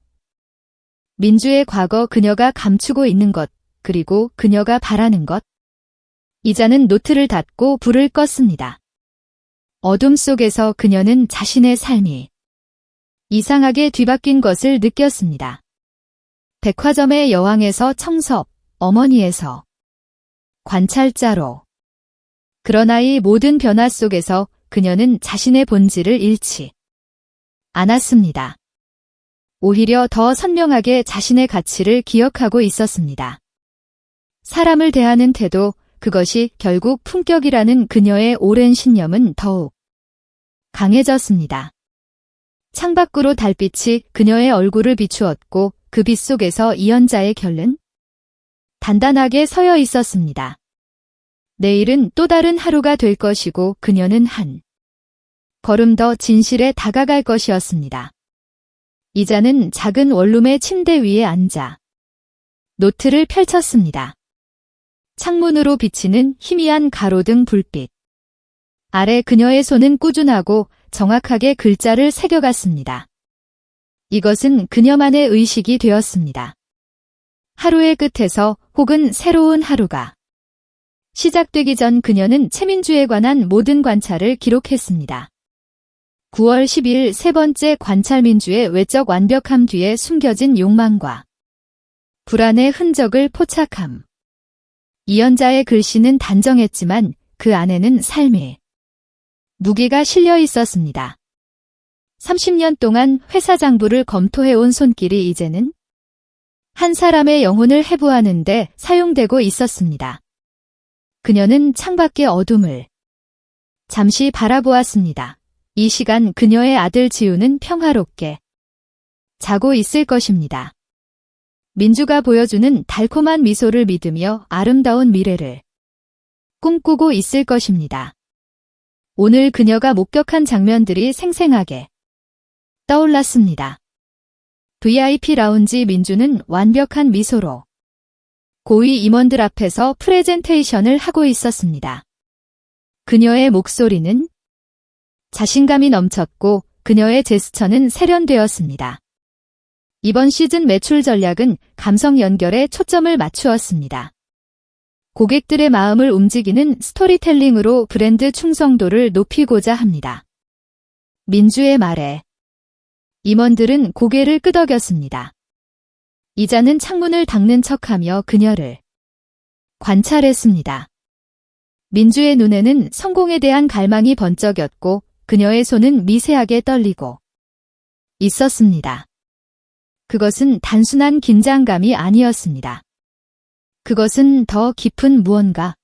민주의 과거 그녀가 감추고 있는 것, 그리고 그녀가 바라는 것. 이자는 노트를 닫고 불을 껐습니다. 어둠 속에서 그녀는 자신의 삶이 이상하게 뒤바뀐 것을 느꼈습니다. 백화점의 여왕에서 청섭, 어머니에서 관찰자로. 그러나 이 모든 변화 속에서 그녀는 자신의 본질을 잃지 않았습니다. 오히려 더 선명하게 자신의 가치를 기억하고 있었습니다. 사람을 대하는 태도, 그것이 결국 품격이라는 그녀의 오랜 신념은 더욱 강해졌습니다. 창밖으로 달빛이 그녀의 얼굴을 비추었고 그 빛 속에서 이연자의 결은 단단하게 서여 있었습니다. 내일은 또 다른 하루가 될 것이고 그녀는 한 걸음 더 진실에 다가갈 것이었습니다. 이자는 작은 원룸의 침대 위에 앉아 노트를 펼쳤습니다. 창문으로 비치는 희미한 가로등 불빛 아래 그녀의 손은 꾸준하고 정확하게 글자를 새겨갔습니다. 이것은 그녀만의 의식이 되었습니다. 하루의 끝에서 혹은 새로운 하루가 시작되기 전 그녀는 최민주에 관한 모든 관찰을 기록했습니다. 9월 12일 세 번째 관찰. 민주의 외적 완벽함 뒤에 숨겨진 욕망과 불안의 흔적을 포착함. 이연자의 글씨는 단정했지만 그 안에는 삶의 무기가 실려 있었습니다. 30년 동안 회사 장부를 검토해온 손길이 이제는 한 사람의 영혼을 해부하는 데 사용되고 있었습니다. 그녀는 창밖의 어둠을 잠시 바라보았습니다. 이 시간 그녀의 아들 지우는 평화롭게 자고 있을 것입니다. 민주가 보여주는 달콤한 미소를 믿으며 아름다운 미래를 꿈꾸고 있을 것입니다. 오늘 그녀가 목격한 장면들이 생생하게 떠올랐습니다. VIP 라운지. 민주는 완벽한 미소로 고위 임원들 앞에서 프레젠테이션을 하고 있었습니다. 그녀의 목소리는 자신감이 넘쳤고 그녀의 제스처는 세련되었습니다. 이번 시즌 매출 전략은 감성 연결에 초점을 맞추었습니다. 고객들의 마음을 움직이는 스토리텔링으로 브랜드 충성도를 높이고자 합니다. 민주의 말에 임원들은 고개를 끄덕였습니다. 이자는 창문을 닦는 척하며 그녀를 관찰했습니다. 민주의 눈에는 성공에 대한 갈망이 번쩍였고 그녀의 손은 미세하게 떨리고 있었습니다. 그것은 단순한 긴장감이 아니었습니다. 그것은 더 깊은 무언가.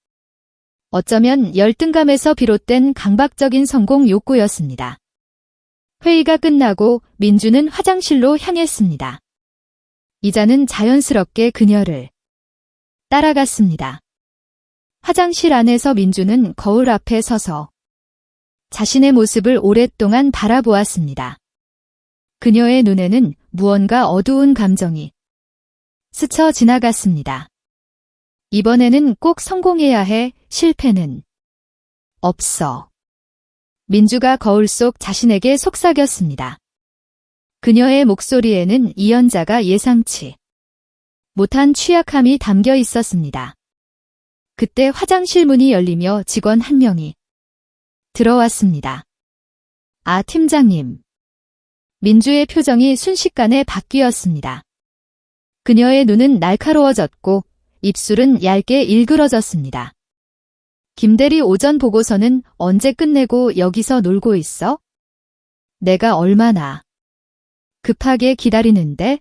어쩌면 열등감에서 비롯된 강박적인 성공 욕구였습니다. 회의가 끝나고 민주는 화장실로 향했습니다. 이자는 자연스럽게 그녀를 따라갔습니다. 화장실 안에서 민주는 거울 앞에 서서 자신의 모습을 오랫동안 바라보았습니다. 그녀의 눈에는 무언가 어두운 감정이 스쳐 지나갔습니다. 이번에는 꼭 성공해야 해. 실패는 없어. 민주가 거울 속 자신에게 속삭였습니다. 그녀의 목소리에는 이연자가 예상치 못한 취약함이 담겨 있었습니다. 그때 화장실 문이 열리며 직원 한 명이 들어왔습니다. 아, 팀장님. 민주의 표정이 순식간에 바뀌었습니다. 그녀의 눈은 날카로워졌고 입술은 얇게 일그러졌습니다. 김대리, 오전 보고서는 언제 끝내고 여기서 놀고 있어? 내가 얼마나 급하게 기다리는데?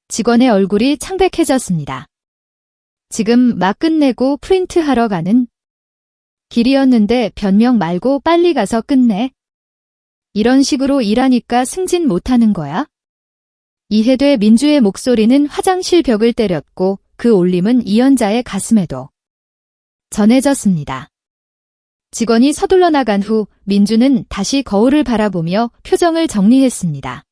직원의 얼굴이 창백해졌습니다. 지금 막 끝내고 프린트하러 가는 길이었는데 변명 말고 빨리 가서 끝내. 이런 식으로 일하니까 승진 못하는 거야? 이해돼. 민주의 목소리는 화장실 벽을 때렸고 그 울림은 이연자의 가슴에도 전해졌습니다. 직원이 서둘러 나간 후 민주는 다시 거울을 바라보며 표정을 정리했습니다.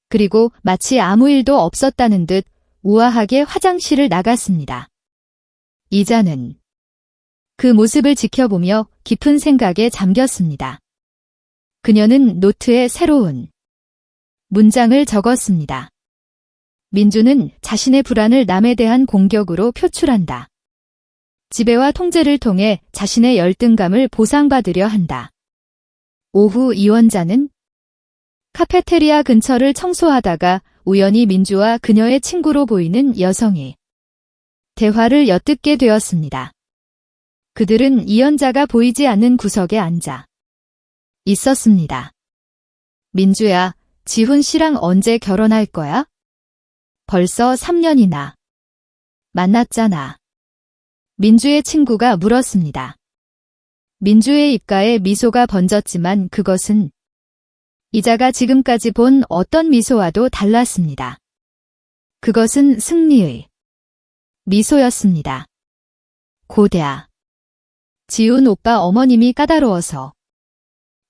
그리고 마치 아무 일도 없었다는 듯 우아하게 화장실을 나갔습니다. 이자는 그 모습을 지켜보며 깊은 생각에 잠겼습니다. 그녀는 노트에 새로운 문장을 적었습니다. 민주는 자신의 불안을 남에 대한 공격으로 표출한다. 지배와 통제를 통해 자신의 열등감을 보상받으려 한다. 오후 이원자는 카페테리아 근처를 청소하다가 우연히 민주와 그녀의 친구로 보이는 여성이 대화를 엿듣게 되었습니다. 그들은 이연자가 보이지 않는 구석에 앉아 있었습니다. 민주야, 지훈 씨랑 언제 결혼할 거야? 벌써 3년이나 만났잖아. 민주의 친구가 물었습니다. 민주의 입가에 미소가 번졌지만 그것은 이자가 지금까지 본 어떤 미소와도 달랐습니다. 그것은 승리의 미소였습니다. 고대야. 지훈 오빠 어머님이 까다로워서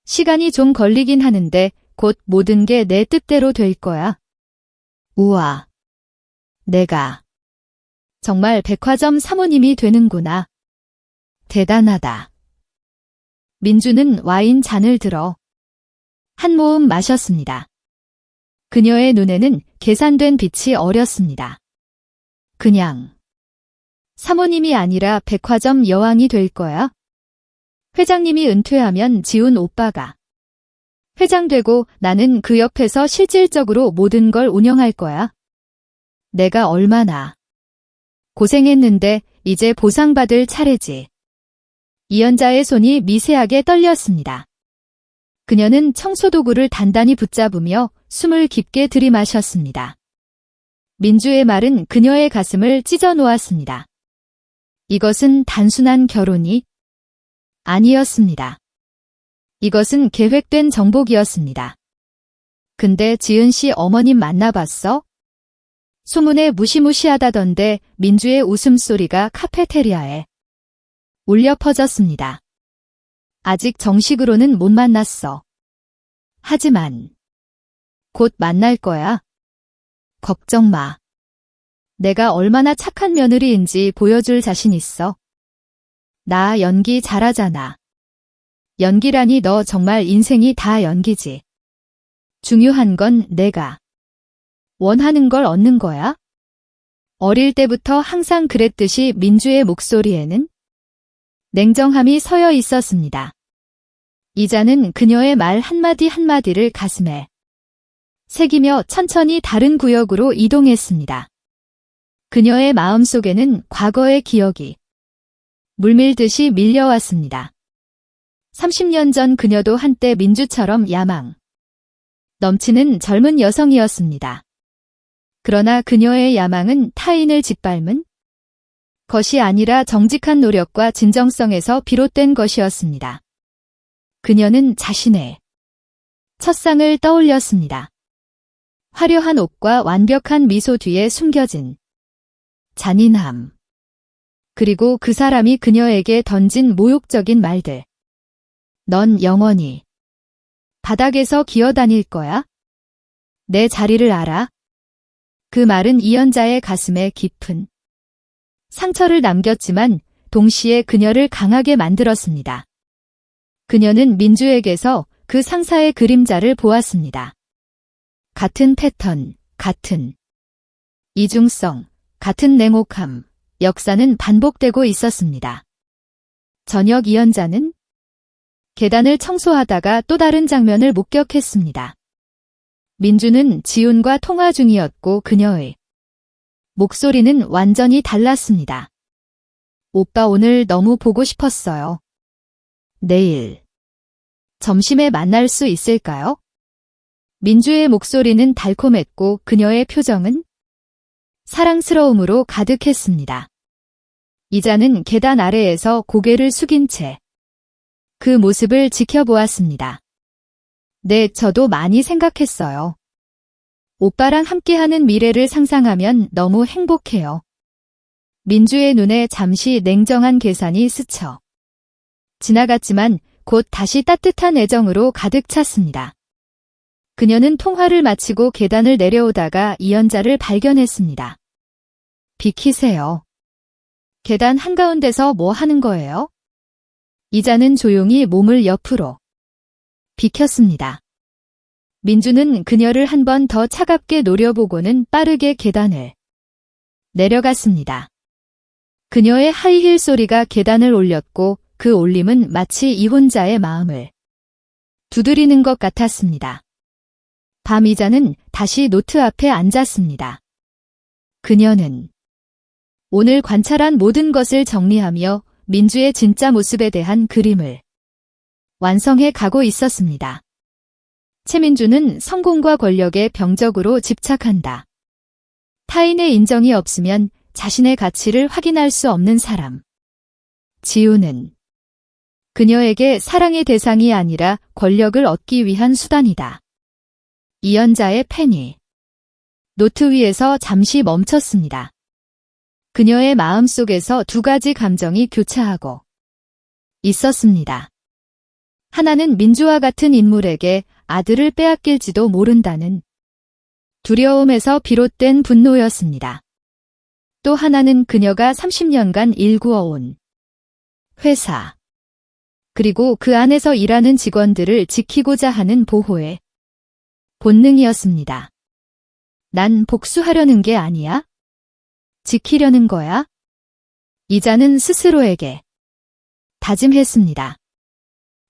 시간이 좀 걸리긴 하는데 곧 모든 게 내 뜻대로 될 거야. 우와. 내가 정말 백화점 사모님이 되는구나. 대단하다. 민주는 와인 잔을 들어 한 모금 마셨습니다. 그녀의 눈에는 계산된 빛이 어렸습니다. 그냥 사모님이 아니라 백화점 여왕이 될 거야? 회장님이 은퇴하면 지훈 오빠가 회장 되고 나는 그 옆에서 실질적으로 모든 걸 운영할 거야. 내가 얼마나 고생했는데 이제 보상받을 차례지. 이연자의 손이 미세하게 떨렸습니다. 그녀는 청소도구를 단단히 붙잡으며 숨을 깊게 들이마셨습니다. 민주의 말은 그녀의 가슴을 찢어 놓았습니다. 이것은 단순한 결혼이 아니었습니다. 이것은 계획된 정복이었습니다. 근데 지은 씨 어머님 만나봤어? 소문에 무시무시하다던데 민주의 웃음소리가 카페테리아에 울려 퍼졌습니다. 아직 정식으로는 못 만났어. 하지만 곧 만날 거야. 걱정 마. 내가 얼마나 착한 며느리인지 보여줄 자신 있어. 나 연기 잘하잖아. 연기라니 너 정말 인생이 다 연기지. 중요한 건 내가 원하는 걸 얻는 거야. 어릴 때부터 항상 그랬듯이 민주의 목소리에는 냉정함이 서여 있었습니다. 이자는 그녀의 말 한마디 한마디를 가슴에 새기며 천천히 다른 구역으로 이동했습니다. 그녀의 마음속에는 과거의 기억이 물밀듯이 밀려왔습니다. 30년 전 그녀도 한때 민주처럼 야망 넘치는 젊은 여성이었습니다. 그러나 그녀의 야망은 타인을 짓밟은 것이 아니라 정직한 노력과 진정성에서 비롯된 것이었습니다. 그녀는 자신의 첫상을 떠올렸습니다. 화려한 옷과 완벽한 미소 뒤에 숨겨진 잔인함. 그리고 그 사람이 그녀에게 던진 모욕적인 말들. 넌 영원히 바닥에서 기어다닐 거야? 내 자리를 알아? 그 말은 이연자의 가슴에 깊은 상처를 남겼지만 동시에 그녀를 강하게 만들었습니다. 그녀는 민주에게서 그 상사의 그림자를 보았습니다. 같은 패턴, 같은 이중성, 같은 냉혹함, 역사는 반복되고 있었습니다. 저녁 이연자는 계단을 청소하다가 또 다른 장면을 목격했습니다. 민주는 지훈과 통화 중이었고 그녀의 목소리는 완전히 달랐습니다. 오빠 오늘 너무 보고 싶었어요. 내일 점심에 만날 수 있을까요? 민주의 목소리는 달콤했고 그녀의 표정은 사랑스러움으로 가득했습니다. 이자는 계단 아래에서 고개를 숙인 채 그 모습을 지켜보았습니다. 네, 저도 많이 생각했어요. 오빠랑 함께하는 미래를 상상하면 너무 행복해요. 민주의 눈에 잠시 냉정한 계산이 스쳐 지나갔지만 곧 다시 따뜻한 애정으로 가득 찼습니다. 그녀는 통화를 마치고 계단을 내려오다가 이연자를 발견했습니다. 비키세요. 계단 한가운데서 뭐 하는 거예요? 이자는 조용히 몸을 옆으로 비켰습니다. 민주는 그녀를 한 번 더 차갑게 노려보고는 빠르게 계단을 내려갔습니다. 그녀의 하이힐 소리가 계단을 올렸고 그 올림은 마치 이혼자의 마음을 두드리는 것 같았습니다. 밤 이자는 다시 노트 앞에 앉았습니다. 그녀는 오늘 관찰한 모든 것을 정리하며 민주의 진짜 모습에 대한 그림을 완성해 가고 있었습니다. 최민주는 성공과 권력에 병적으로 집착한다. 타인의 인정이 없으면 자신의 가치를 확인할 수 없는 사람. 지우는 그녀에게 사랑의 대상이 아니라 권력을 얻기 위한 수단이다. 이연자의 펜이 노트 위에서 잠시 멈췄습니다. 그녀의 마음속에서 두 가지 감정이 교차하고 있었습니다. 하나는 민주와 같은 인물에게 아들을 빼앗길지도 모른다는 두려움에서 비롯된 분노였습니다. 또 하나는 그녀가 30년간 일구어온 회사, 그리고 그 안에서 일하는 직원들을 지키고자 하는 보호의 본능이었습니다. 난 복수하려는 게 아니야? 지키려는 거야? 이자는 스스로에게 다짐했습니다.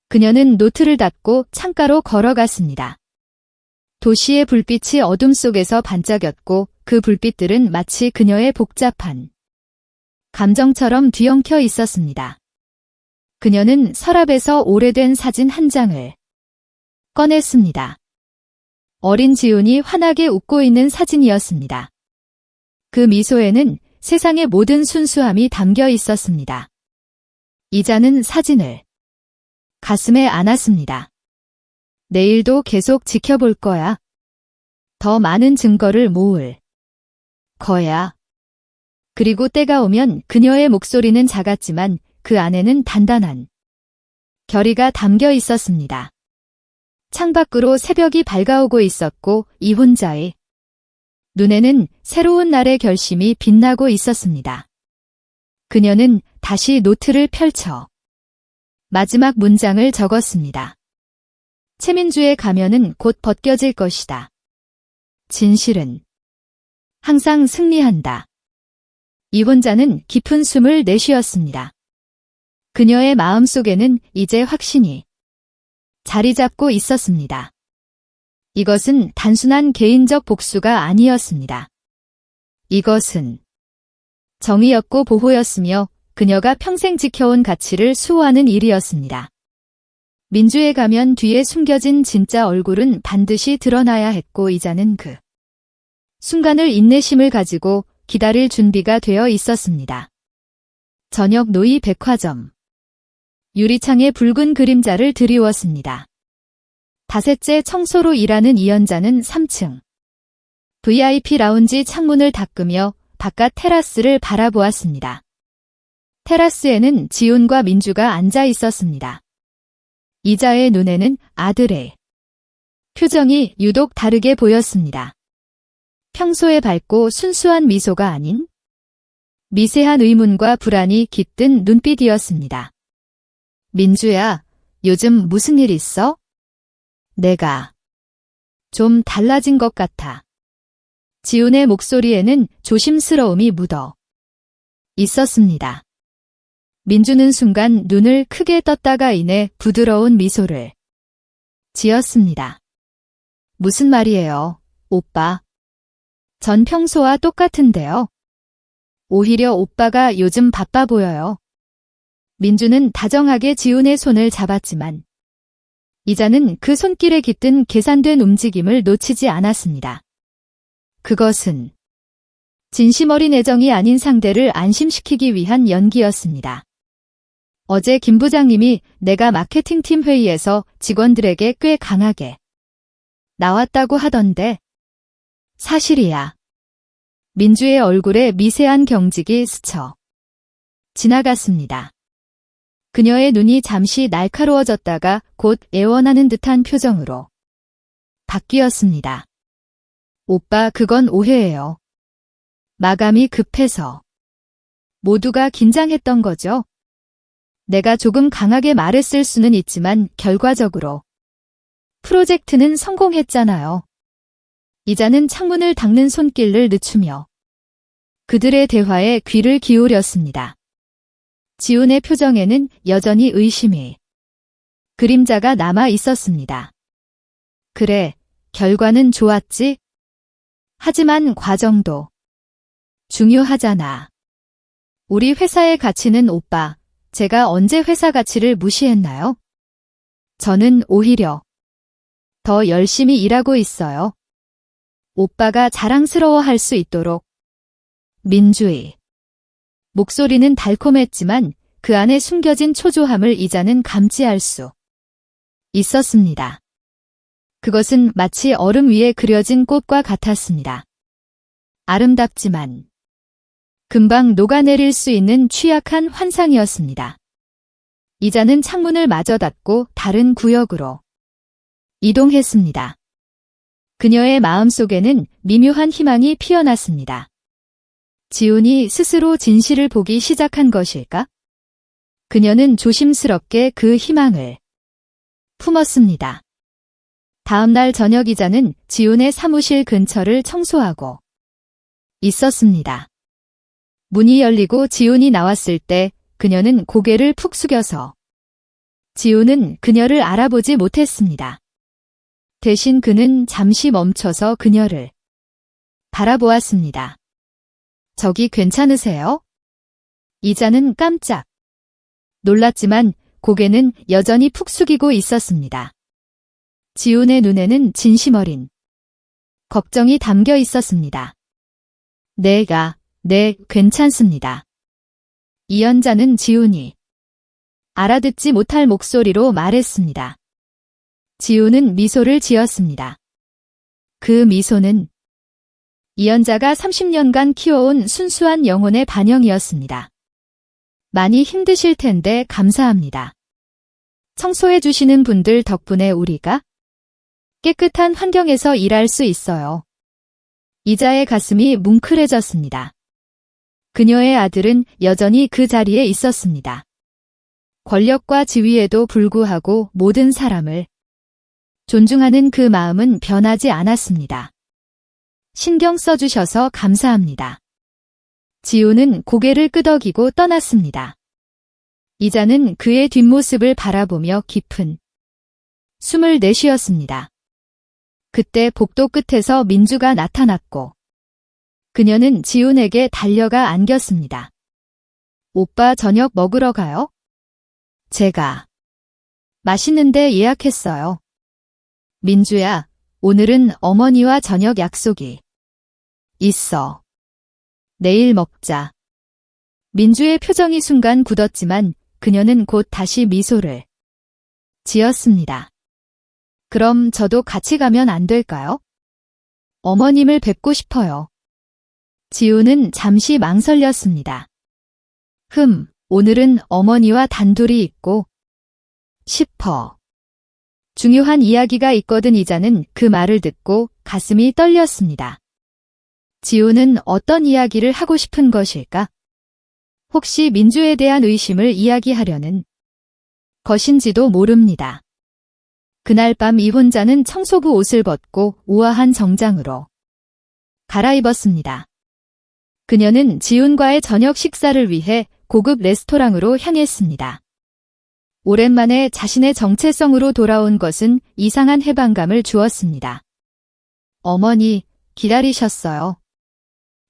그녀는 노트를 닫고 창가로 걸어갔습니다. 도시의 불빛이 어둠 속에서 반짝였고 그 불빛들은 마치 그녀의 복잡한 감정처럼 뒤엉켜 있었습니다. 그녀는 서랍에서 오래된 사진 한 장을 꺼냈습니다. 어린 지훈이 환하게 웃고 있는 사진이었습니다. 그 미소에는 세상의 모든 순수함이 담겨 있었습니다. 이자는 사진을 가슴에 안았습니다. 내일도 계속 지켜볼 거야. 더 많은 증거를 모을 거야. 그리고 때가 오면 그녀의 목소리는 작았지만 그 안에는 단단한 결의가 담겨 있었습니다. 창밖으로 새벽이 밝아오고 있었고 이 혼자의 눈에는 새로운 날의 결심이 빛나고 있었습니다. 그녀는 다시 노트를 펼쳐 마지막 문장을 적었습니다. 최민주의 가면은 곧 벗겨질 것이다. 진실은 항상 승리한다. 이혼자는 깊은 숨을 내쉬었습니다. 그녀의 마음속에는 이제 확신이 자리 잡고 있었습니다. 이것은 단순한 개인적 복수가 아니었습니다. 이것은 정의였고 보호였으며 그녀가 평생 지켜온 가치를 수호하는 일이었습니다. 민주의 가면 뒤에 숨겨진 진짜 얼굴은 반드시 드러나야 했고 이자는 그 순간을 인내심을 가지고 기다릴 준비가 되어 있었습니다. 저녁 노이 백화점. 유리창에 붉은 그림자를 드리웠습니다. 닷새째 청소로 일하는 이연자는 3층 VIP 라운지 창문을 닦으며 바깥 테라스를 바라보았습니다. 테라스에는 지훈과 민주가 앉아 있었습니다. 이자의 눈에는 아들의 표정이 유독 다르게 보였습니다. 평소에 밝고 순수한 미소가 아닌 미세한 의문과 불안이 깃든 눈빛이었습니다. 민주야, 요즘 무슨 일 있어? 내가 좀 달라진 것 같아. 지훈의 목소리에는 조심스러움이 묻어 있었습니다. 민주는 순간 눈을 크게 떴다가 이내 부드러운 미소를 지었습니다. 무슨 말이에요, 오빠? 전 평소와 똑같은데요. 오히려 오빠가 요즘 바빠 보여요. 민주는 다정하게 지훈의 손을 잡았지만 이자는 그 손길에 깃든 계산된 움직임을 놓치지 않았습니다. 그것은 진심 어린 애정이 아닌 상대를 안심시키기 위한 연기였습니다. 어제 김 부장님이 내가 마케팅팀 회의에서 직원들에게 꽤 강하게 나왔다고 하던데 사실이야. 민주의 얼굴에 미세한 경직이 스쳐 지나갔습니다. 그녀의 눈이 잠시 날카로워졌다가 곧 애원하는 듯한 표정으로 바뀌었습니다. 오빠, 그건 오해예요. 마감이 급해서 모두가 긴장했던 거죠. 내가 조금 강하게 말했을 수는 있지만 결과적으로 프로젝트는 성공했잖아요. 이자는 창문을 닦는 손길을 늦추며 그들의 대화에 귀를 기울였습니다. 지훈의 표정에는 여전히 의심이 그림자가 남아 있었습니다. 그래, 결과는 좋았지? 하지만 과정도 중요하잖아. 우리 회사의 가치는 오빠, 제가 언제 회사 가치를 무시했나요? 저는 오히려 더 열심히 일하고 있어요. 오빠가 자랑스러워할 수 있도록. 민주의. 목소리는 달콤했지만 그 안에 숨겨진 초조함을 이자는 감지할 수 있었습니다. 그것은 마치 얼음 위에 그려진 꽃과 같았습니다. 아름답지만 금방 녹아내릴 수 있는 취약한 환상이었습니다. 이자는 창문을 마저 닫고 다른 구역으로 이동했습니다. 그녀의 마음속에는 미묘한 희망이 피어났습니다. 지훈이 스스로 진실을 보기 시작한 것일까? 그녀는 조심스럽게 그 희망을 품었습니다. 다음 날 저녁 이자는 지훈의 사무실 근처를 청소하고 있었습니다. 문이 열리고 지훈이 나왔을 때 그녀는 고개를 푹 숙여서 지훈은 그녀를 알아보지 못했습니다. 대신 그는 잠시 멈춰서 그녀를 바라보았습니다. 저기 괜찮으세요? 이자는 깜짝 놀랐지만 고개는 여전히 푹 숙이고 있었습니다. 지훈의 눈에는 진심 어린 걱정이 담겨 있었습니다. 네, 괜찮습니다. 이연자는 지훈이 알아듣지 못할 목소리로 말했습니다. 지훈은 미소를 지었습니다. 그 미소는 이연자가 30년간 키워온 순수한 영혼의 반영이었습니다. 많이 힘드실 텐데 감사합니다. 청소해 주시는 분들 덕분에 우리가 깨끗한 환경에서 일할 수 있어요. 이자의 가슴이 뭉클해졌습니다. 그녀의 아들은 여전히 그 자리에 있었습니다. 권력과 지위에도 불구하고 모든 사람을 존중하는 그 마음은 변하지 않았습니다. 신경 써주셔서 감사합니다. 지훈은 고개를 끄덕이고 떠났습니다. 이자는 그의 뒷모습을 바라보며 깊은 숨을 내쉬었습니다. 그때 복도 끝에서 민주가 나타났고 그녀는 지훈에게 달려가 안겼습니다. 오빠 저녁 먹으러 가요? 제가 맛있는 데 예약했어요. 민주야, 오늘은 어머니와 저녁 약속이 있어. 내일 먹자. 민주의 표정이 순간 굳었지만 그녀는 곧 다시 미소를 지었습니다. 그럼 저도 같이 가면 안 될까요? 어머님을 뵙고 싶어요. 지훈은 잠시 망설였습니다. 오늘은 어머니와 단둘이 있고 싶어. 중요한 이야기가 있거든. 이자는 그 말을 듣고 가슴이 떨렸습니다. 지훈은 어떤 이야기를 하고 싶은 것일까? 혹시 민주에 대한 의심을 이야기하려는 것인지도 모릅니다. 그날 밤 이혼자는 청소부 옷을 벗고 우아한 정장으로 갈아입었습니다. 그녀는 지훈과의 저녁 식사를 위해 고급 레스토랑으로 향했습니다. 오랜만에 자신의 정체성으로 돌아온 것은 이상한 해방감을 주었습니다. 어머니, 기다리셨어요.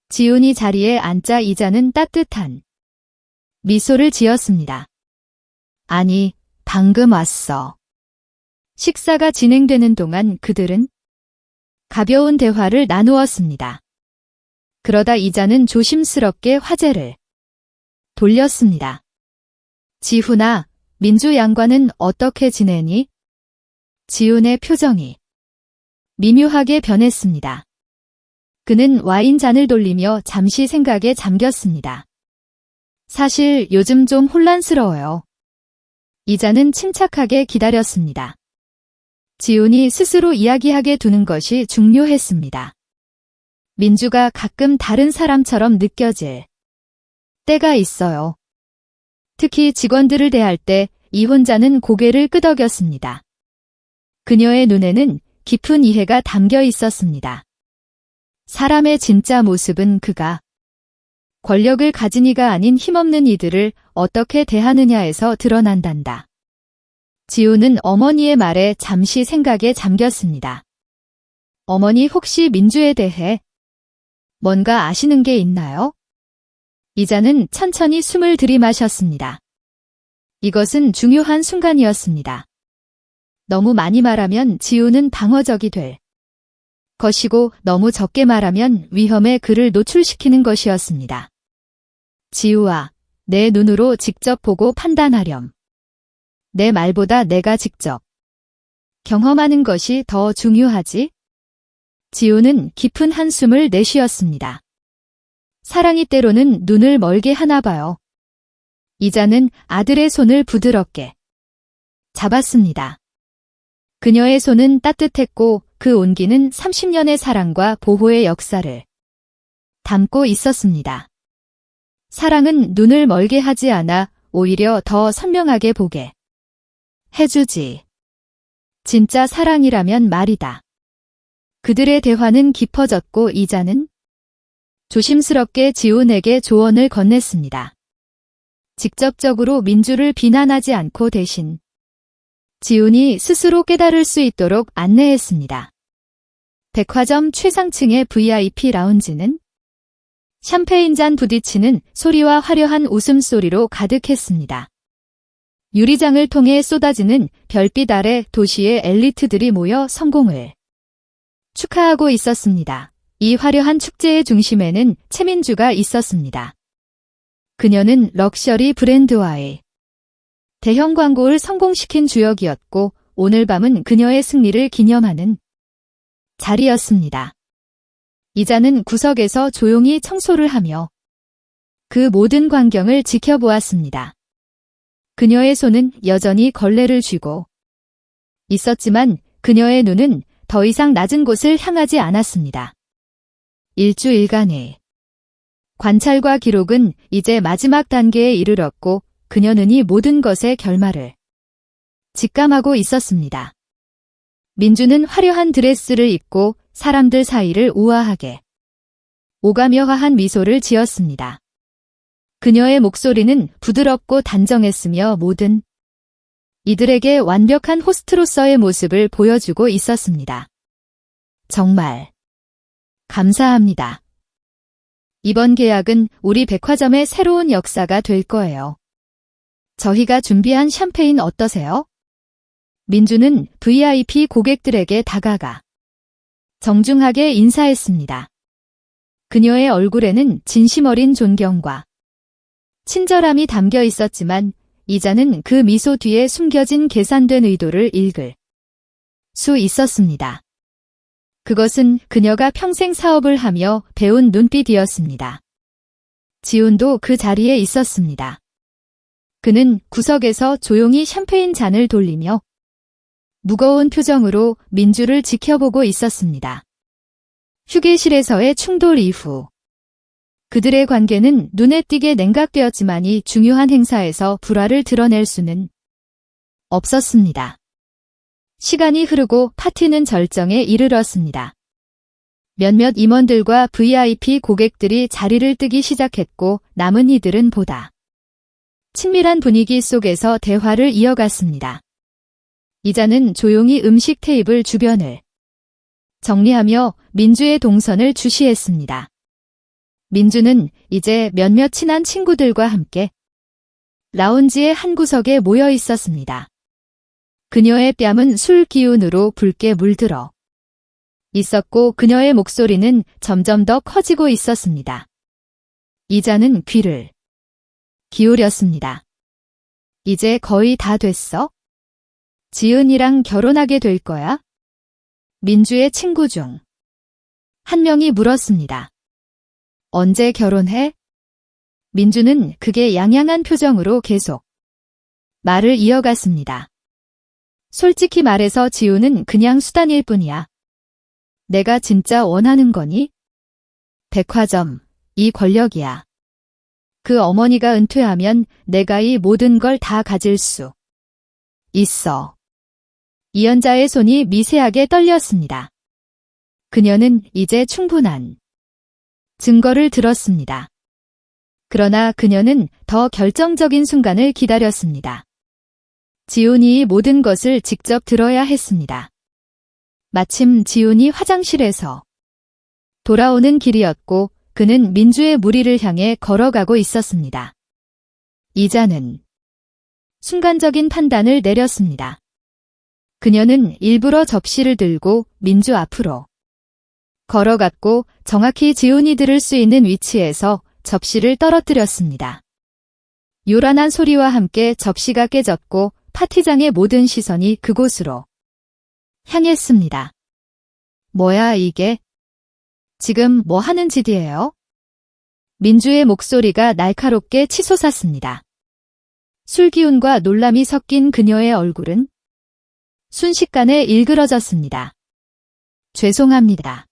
지훈이 자리에 앉자 이자는 따뜻한 미소를 지었습니다. 아니, 방금 왔어. 식사가 진행되는 동안 그들은 가벼운 대화를 나누었습니다. 그러다 이자는 조심스럽게 화제를 돌렸습니다. 지훈아, 민주 양과는 어떻게 지내니? 지훈의 표정이 미묘하게 변했습니다. 그는 와인잔을 돌리며 잠시 생각에 잠겼습니다. 사실 요즘 좀 혼란스러워요. 이자는 침착하게 기다렸습니다. 지훈이 스스로 이야기하게 두는 것이 중요했습니다. 민주가 가끔 다른 사람처럼 느껴질 때가 있어요. 특히 직원들을 대할 때 이혼자는 고개를 끄덕였습니다. 그녀의 눈에는 깊은 이해가 담겨 있었습니다. 사람의 진짜 모습은 그가 권력을 가진 이가 아닌 힘없는 이들을 어떻게 대하느냐에서 드러난단다. 지우는 어머니의 말에 잠시 생각에 잠겼습니다. 어머니 혹시 민주에 대해 뭔가 아시는 게 있나요? 이자는 천천히 숨을 들이마셨습니다. 이것은 중요한 순간이었습니다. 너무 많이 말하면 지우는 방어적이 될 것이고 너무 적게 말하면 위험에 그를 노출시키는 것이었습니다. 지우아, 내 눈으로 직접 보고 판단하렴. 내 말보다 내가 직접 경험하는 것이 더 중요하지? 지우는 깊은 한숨을 내쉬었습니다. 사랑이 때로는 눈을 멀게 하나 봐요. 이자는 아들의 손을 부드럽게 잡았습니다. 그녀의 손은 따뜻했고 그 온기는 30년의 사랑과 보호의 역사를 담고 있었습니다. 사랑은 눈을 멀게 하지 않아 오히려 더 선명하게 보게 해주지. 진짜 사랑이라면 말이다. 그들의 대화는 깊어졌고 이자는 조심스럽게 지훈에게 조언을 건넸습니다. 직접적으로 민주를 비난하지 않고 대신 지훈이 스스로 깨달을 수 있도록 안내했습니다. 백화점 최상층의 VIP 라운지는 샴페인 잔 부딪히는 소리와 화려한 웃음소리로 가득했습니다. 유리장을 통해 쏟아지는 별빛 아래 도시의 엘리트들이 모여 성공을 축하하고 있었습니다. 이 화려한 축제의 중심에는 최민주가 있었습니다. 그녀는 럭셔리 브랜드와의 대형 광고를 성공시킨 주역이었고 오늘 밤은 그녀의 승리를 기념하는 자리였습니다. 이자는 구석에서 조용히 청소를 하며 그 모든 광경을 지켜보았습니다. 그녀의 손은 여전히 걸레를 쥐고 있었지만 그녀의 눈은 더 이상 낮은 곳을 향하지 않았습니다. 일주일간의 관찰과 기록은 이제 마지막 단계에 이르렀고 그녀는 이 모든 것의 결말을 직감하고 있었습니다. 민주는 화려한 드레스를 입고 사람들 사이를 우아하게 오가며 화한 미소를 지었습니다. 그녀의 목소리는 부드럽고 단정했으며 모든 이들에게 완벽한 호스트로서의 모습을 보여주고 있었습니다. 정말 감사합니다. 이번 계약은 우리 백화점의 새로운 역사가 될 거예요. 저희가 준비한 샴페인 어떠세요? 민주는 VIP 고객들에게 다가가 정중하게 인사했습니다. 그녀의 얼굴에는 진심 어린 존경과 친절함이 담겨 있었지만 이자는 그 미소 뒤에 숨겨진 계산된 의도를 읽을 수 있었습니다. 그것은 그녀가 평생 사업을 하며 배운 눈빛이었습니다. 지훈도 그 자리에 있었습니다. 그는 구석에서 조용히 샴페인 잔을 돌리며 무거운 표정으로 민주를 지켜보고 있었습니다. 휴게실에서의 충돌 이후 그들의 관계는 눈에 띄게 냉각되었지만 이 중요한 행사에서 불화를 드러낼 수는 없었습니다. 시간이 흐르고 파티는 절정에 이르렀습니다. 몇몇 임원들과 VIP 고객들이 자리를 뜨기 시작했고 남은 이들은 보다 친밀한 분위기 속에서 대화를 이어갔습니다. 이자는 조용히 음식 테이블 주변을 정리하며 민주의 동선을 주시했습니다. 민주는 이제 몇몇 친한 친구들과 함께 라운지의 한 구석에 모여 있었습니다. 그녀의 뺨은 술 기운으로 붉게 물들어 있었고 그녀의 목소리는 점점 더 커지고 있었습니다. 이자는 귀를 기울였습니다. 이제 거의 다 됐어? 지은이랑 결혼하게 될 거야? 민주의 친구 중 한 명이 물었습니다. 언제 결혼해? 민주는 그게 양양한 표정으로 계속 말을 이어갔습니다. 솔직히 말해서 지우는 그냥 수단일 뿐이야. 내가 진짜 원하는 거니? 백화점, 이 권력이야. 그 어머니가 은퇴하면 내가 이 모든 걸 다 가질 수 있어. 이연자의 손이 미세하게 떨렸습니다. 그녀는 이제 충분한 증거를 들었습니다. 그러나 그녀는 더 결정적인 순간을 기다렸습니다. 지훈이 모든 것을 직접 들어야 했습니다. 마침 지훈이 화장실에서 돌아오는 길이었고 그는 민주의 무리를 향해 걸어가고 있었습니다. 이자는 순간적인 판단을 내렸습니다. 그녀는 일부러 접시를 들고 민주 앞으로 걸어갔고 정확히 지훈이 들을 수 있는 위치에서 접시를 떨어뜨렸습니다. 요란한 소리와 함께 접시가 깨졌고 파티장의 모든 시선이 그곳으로 향했습니다. 뭐야 이게? 지금 뭐 하는 짓이에요? 민주의 목소리가 날카롭게 치솟았습니다. 술기운과 놀람이 섞인 그녀의 얼굴은 순식간에 일그러졌습니다. 죄송합니다.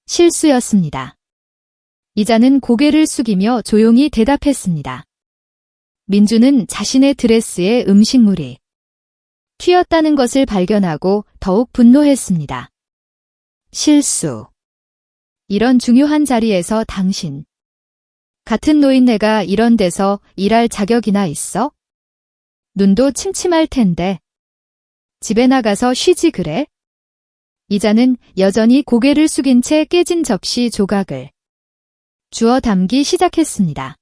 실수였습니다. 이자는 고개를 숙이며 조용히 대답했습니다. 민주는 자신의 드레스에 음식물이 튀었다는 것을 발견하고 더욱 분노했습니다. 실수. 이런 중요한 자리에서 당신. 같은 노인네가 이런 데서 일할 자격이나 있어? 눈도 침침할 텐데. 집에 나가서 쉬지 그래? 이자는 여전히 고개를 숙인 채 깨진 접시 조각을 주워 담기 시작했습니다.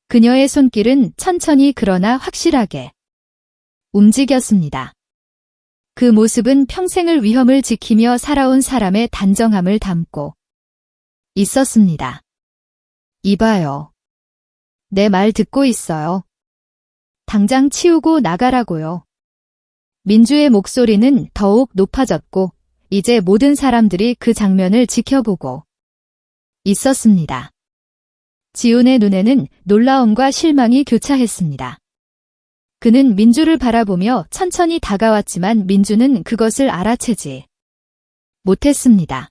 그녀의 손길은 천천히 그러나 확실하게 움직였습니다. 그 모습은 평생을 위험을 지키며 살아온 사람의 단정함을 담고 있었습니다. 이봐요. 내 말 듣고 있어요. 당장 치우고 나가라고요. 민주의 목소리는 더욱 높아졌고 이제 모든 사람들이 그 장면을 지켜보고 있었습니다. 지훈의 눈에는 놀라움과 실망이 교차했습니다. 그는 민주를 바라보며 천천히 다가왔지만 민주는 그것을 알아채지 못했습니다.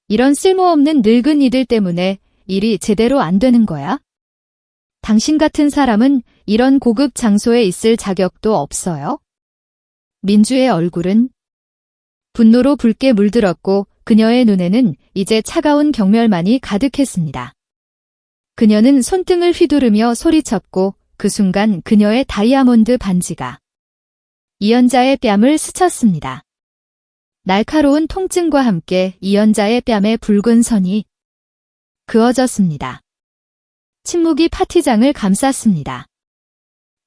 이런 쓸모없는 늙은 이들 때문에 일이 제대로 안 되는 거야? 당신 같은 사람은 이런 고급 장소에 있을 자격도 없어요? 민주의 얼굴은 분노로 붉게 물들었고 그녀의 눈에는 이제 차가운 경멸만이 가득했습니다. 그녀는 손등을 휘두르며 소리쳤고 그 순간 그녀의 다이아몬드 반지가 이연자의 뺨을 스쳤습니다. 날카로운 통증과 함께 이연자의 뺨에 붉은 선이 그어졌습니다. 침묵이 파티장을 감쌌습니다.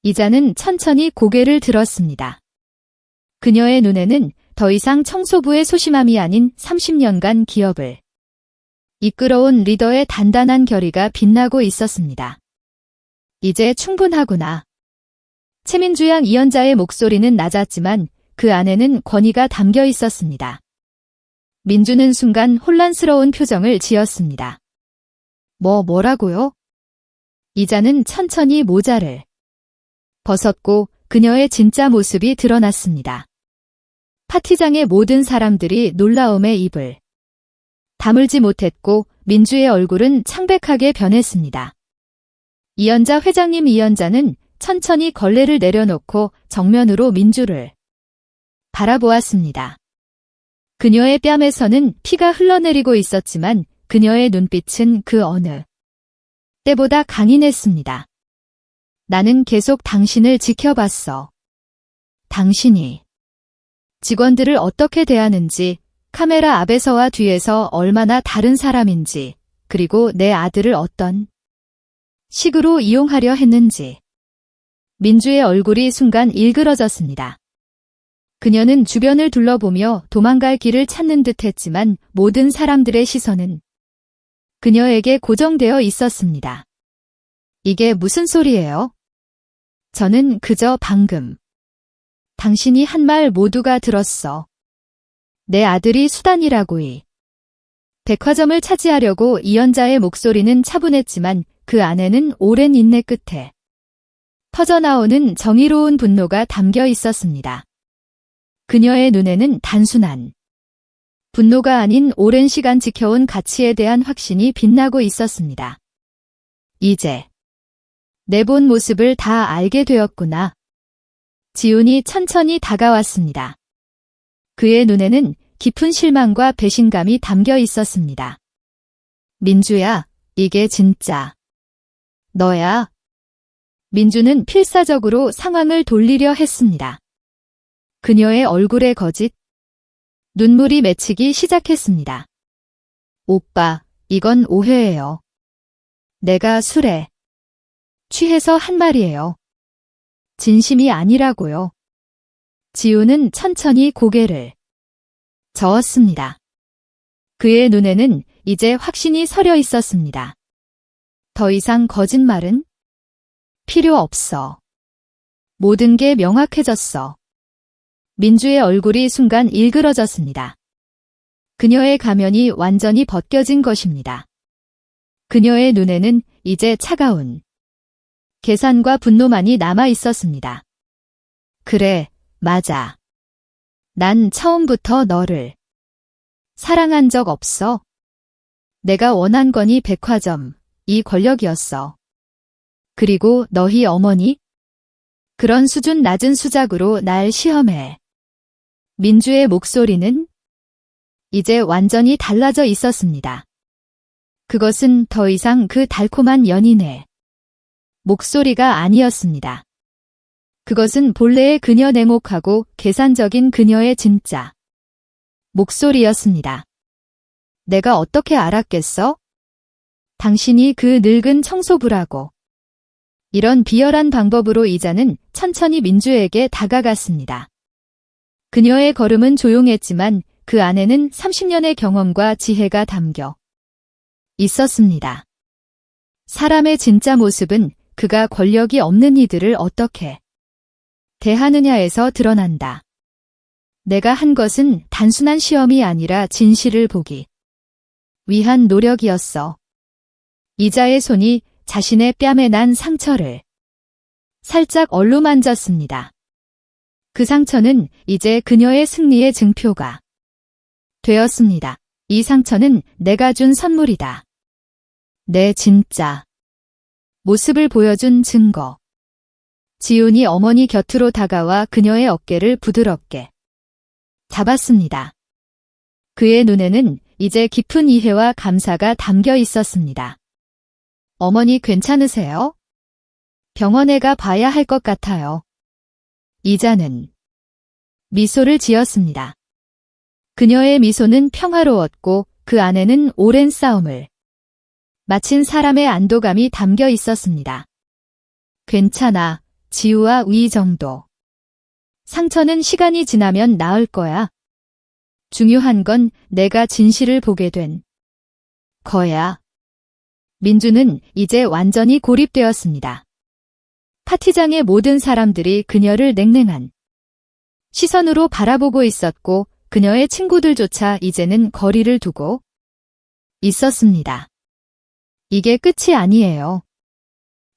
이자는 천천히 고개를 들었습니다. 그녀의 눈에는 더 이상 청소부의 소심함이 아닌 30년간 기업을 이끌어온 리더의 단단한 결의가 빛나고 있었습니다. 이제 충분하구나. 최민주 양 이연자의 목소리는 낮았지만 그 안에는 권위가 담겨 있었습니다. 민주는 순간 혼란스러운 표정을 지었습니다. 뭐라고요? 이자는 천천히 모자를 벗었고 그녀의 진짜 모습이 드러났습니다. 파티장의 모든 사람들이 놀라움에 입을 다물지 못했고 민주의 얼굴은 창백하게 변했습니다. 이연자 회장님 이연자는 천천히 걸레를 내려놓고 정면으로 민주를 바라보았습니다. 그녀의 뺨에서는 피가 흘러내리고 있었지만 그녀의 눈빛은 그 어느 때보다 강인했습니다. 나는 계속 당신을 지켜봤어. 당신이 직원들을 어떻게 대하는지, 카메라 앞에서와 뒤에서 얼마나 다른 사람인지, 그리고 내 아들을 어떤 식으로 이용하려 했는지. 민주의 얼굴이 순간 일그러졌습니다. 그녀는 주변을 둘러보며 도망갈 길을 찾는 듯 했지만 모든 사람들의 시선은 그녀에게 고정되어 있었습니다. 이게 무슨 소리예요? 저는 그저 방금 당신이 한 말 모두가 들었어. 내 아들이 수단이라고이. 백화점을 차지하려고 이연자의 목소리는 차분했지만 그 안에는 오랜 인내 끝에 터져나오는 정의로운 분노가 담겨 있었습니다. 그녀의 눈에는 단순한 분노가 아닌 오랜 시간 지켜온 가치에 대한 확신이 빛나고 있었습니다. 이제 내 본 모습을 다 알게 되었구나. 지훈이 천천히 다가왔습니다. 그의 눈에는 깊은 실망과 배신감이 담겨 있었습니다. 민주야, 이게 진짜 너야? 민주는 필사적으로 상황을 돌리려 했습니다. 그녀의 얼굴에 거짓 눈물이 맺히기 시작했습니다. 오빠, 이건 오해예요. 내가 술에 취해서 한 말이에요. 진심이 아니라고요. 지우는 천천히 고개를 저었습니다. 그의 눈에는 이제 확신이 서려 있었습니다. 더 이상 거짓말은 필요 없어. 모든 게 명확해졌어. 민주의 얼굴이 순간 일그러졌습니다. 그녀의 가면이 완전히 벗겨진 것입니다. 그녀의 눈에는 이제 차가운 계산과 분노만이 남아 있었습니다. 그래, 맞아. 난 처음부터 너를 사랑한 적 없어. 내가 원한 건 이 백화점, 이 권력이었어. 그리고 너희 어머니? 그런 수준 낮은 수작으로 날 시험해. 민주의 목소리는 이제 완전히 달라져 있었습니다. 그것은 더 이상 그 달콤한 연인의 목소리가 아니었습니다. 그것은 본래의 그녀 냉혹하고 계산적인 그녀의 진짜 목소리였습니다. 내가 어떻게 알았겠어? 당신이 그 늙은 청소부라고. 이런 비열한 방법으로 이자는 천천히 민주에게 다가갔습니다. 그녀의 걸음은 조용했지만 그 안에는 30년의 경험과 지혜가 담겨 있었습니다. 사람의 진짜 모습은 그가 권력이 없는 이들을 어떻게 대하느냐에서 드러난다. 내가 한 것은 단순한 시험이 아니라 진실을 보기 위한 노력이었어. 이자의 손이 자신의 뺨에 난 상처를 살짝 얼루만졌습니다. 그 상처는 이제 그녀의 승리의 증표가 되었습니다. 이 상처는 내가 준 선물이다. 내 진짜 모습을 보여준 증거. 지훈이 어머니 곁으로 다가와 그녀의 어깨를 부드럽게 잡았습니다. 그의 눈에는 이제 깊은 이해와 감사가 담겨 있었습니다. 어머니 괜찮으세요? 병원에 가 봐야 할 것 같아요. 이자는 미소를 지었습니다. 그녀의 미소는 평화로웠고 그 안에는 오랜 싸움을 마친 사람의 안도감이 담겨 있었습니다. 괜찮아, 지우와 위 정도. 상처는 시간이 지나면 나을 거야. 중요한 건 내가 진실을 보게 된 거야. 민주는 이제 완전히 고립되었습니다. 파티장의 모든 사람들이 그녀를 냉랭한 시선으로 바라보고 있었고 그녀의 친구들조차 이제는 거리를 두고 있었습니다. 이게 끝이 아니에요.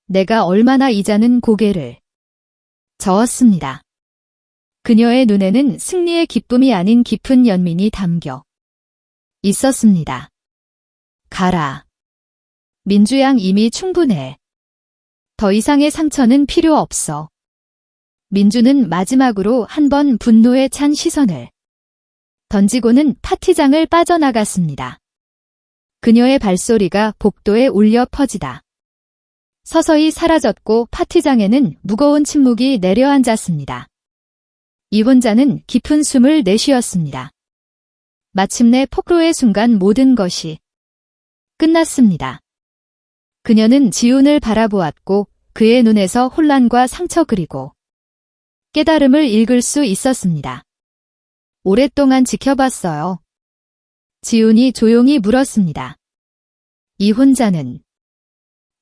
내가 얼마나 이자는 고개를 저었습니다. 그녀의 눈에는 승리의 기쁨이 아닌 깊은 연민이 담겨 있었습니다. 가라. 민주양 이미 충분해. 더 이상의 상처는 필요 없어. 민주는 마지막으로 한 번 분노에 찬 시선을 던지고는 파티장을 빠져나갔습니다. 그녀의 발소리가 복도에 울려 퍼지다 서서히 사라졌고 파티장에는 무거운 침묵이 내려앉았습니다. 이 혼자는 깊은 숨을 내쉬었습니다. 마침내 폭로의 순간 모든 것이 끝났습니다. 그녀는 지훈을 바라보았고 그의 눈에서 혼란과 상처 그리고 깨달음을 읽을 수 있었습니다. 오랫동안 지켜봤어요. 지훈이 조용히 물었습니다. 이 혼자는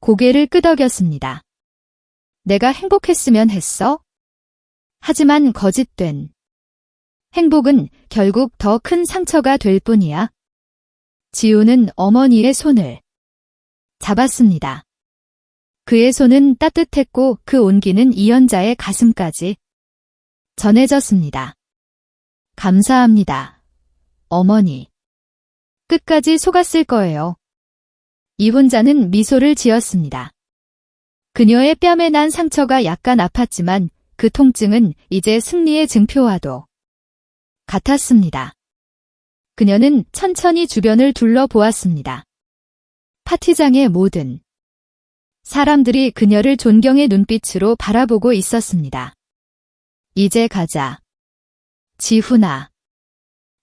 고개를 끄덕였습니다. 내가 행복했으면 했어? 하지만 거짓된 행복은 결국 더 큰 상처가 될 뿐이야. 지훈은 어머니의 손을 잡았습니다. 그의 손은 따뜻했고 그 온기는 이연자의 가슴까지 전해졌습니다. 감사합니다. 어머니. 끝까지 속았을 거예요. 이 혼자는 미소를 지었습니다. 그녀의 뺨에 난 상처가 약간 아팠지만 그 통증은 이제 승리의 증표와도 같았습니다. 그녀는 천천히 주변을 둘러보았습니다. 파티장의 모든 사람들이 그녀를 존경의 눈빛으로 바라보고 있었습니다. 이제 가자. 지훈아.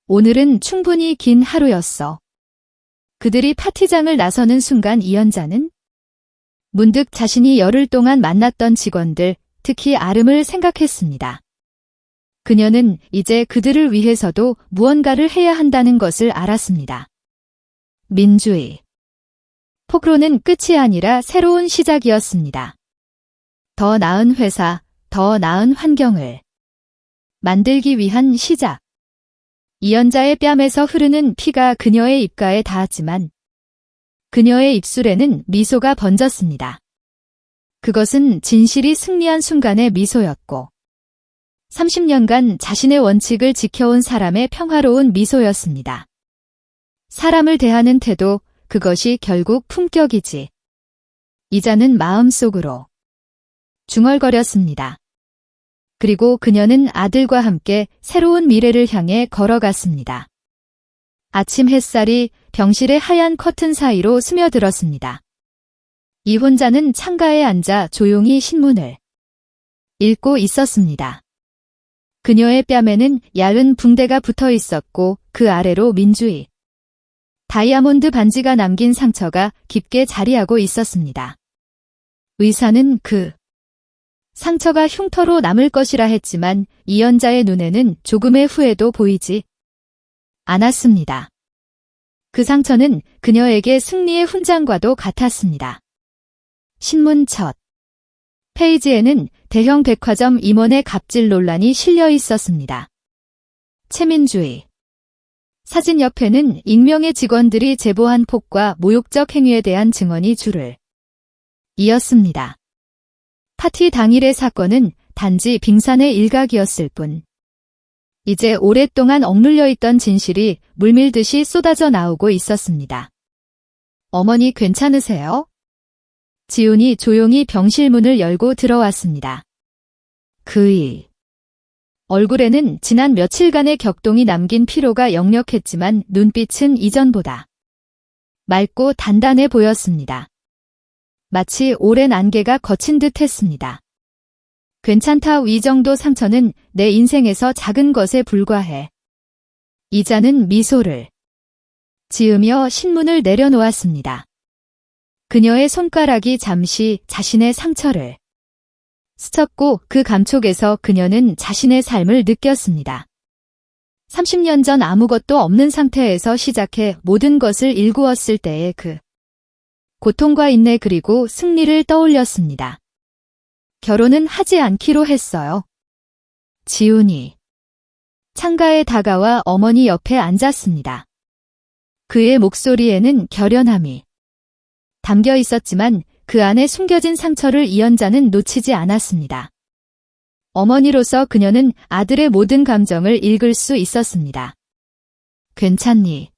오늘은 충분히 긴 하루였어. 그들이 파티장을 나서는 순간 이연자는 문득 자신이 열흘 동안 만났던 직원들, 특히 아름을 생각했습니다. 그녀는 이제 그들을 위해서도 무언가를 해야 한다는 것을 알았습니다. 민주의. 포크로는 끝이 아니라 새로운 시작이었습니다. 더 나은 회사, 더 나은 환경을 만들기 위한 시작. 이연자의 뺨에서 흐르는 피가 그녀의 입가에 닿았지만 그녀의 입술에는 미소가 번졌습니다. 그것은 진실이 승리한 순간의 미소였고 30년간 자신의 원칙을 지켜온 사람의 평화로운 미소였습니다. 사람을 대하는 태도, 그것이 결국 품격이지. 이자는 마음속으로 중얼거렸습니다. 그리고 그녀는 아들과 함께 새로운 미래를 향해 걸어갔습니다. 아침 햇살이 병실의 하얀 커튼 사이로 스며들었습니다. 이혼자는 창가에 앉아 조용히 신문을 읽고 있었습니다. 그녀의 뺨에는 얇은 붕대가 붙어 있었고 그 아래로 민주의 다이아몬드 반지가 남긴 상처가 깊게 자리하고 있었습니다. 의사는 그 상처가 흉터로 남을 것이라 했지만 이연자의 눈에는 조금의 후회도 보이지 않았습니다. 그 상처는 그녀에게 승리의 훈장과도 같았습니다. 신문 첫 페이지에는 대형 백화점 임원의 갑질 논란이 실려 있었습니다. 최민주의 사진 옆에는 익명의 직원들이 제보한 폭과 모욕적 행위에 대한 증언이 줄을 이었습니다. 파티 당일의 사건은 단지 빙산의 일각이었을 뿐 이제 오랫동안 억눌려 있던 진실이 물밀듯이 쏟아져 나오고 있었습니다. 어머니 괜찮으세요? 지훈이 조용히 병실 문을 열고 들어왔습니다. 그의 얼굴에는 지난 며칠간의 격동이 남긴 피로가 역력했지만 눈빛은 이전보다 맑고 단단해 보였습니다. 마치 오랜 안개가 거친 듯 했습니다. 괜찮다. 이 정도 상처는 내 인생에서 작은 것에 불과해. 이자는 미소를 지으며 신문을 내려놓았습니다. 그녀의 손가락이 잠시 자신의 상처를 스쳤고 그 감촉에서 그녀는 자신의 삶을 느꼈습니다. 30년 전 아무것도 없는 상태에서 시작해 모든 것을 일구었을 때의 그 고통과 인내 그리고 승리를 떠올렸습니다. 결혼은 하지 않기로 했어요. 지훈이 창가에 다가와 어머니 옆에 앉았습니다. 그의 목소리에는 결연함이 담겨 있었지만 그 안에 숨겨진 상처를 이연자는 놓치지 않았습니다. 어머니로서 그녀는 아들의 모든 감정을 읽을 수 있었습니다. 괜찮니?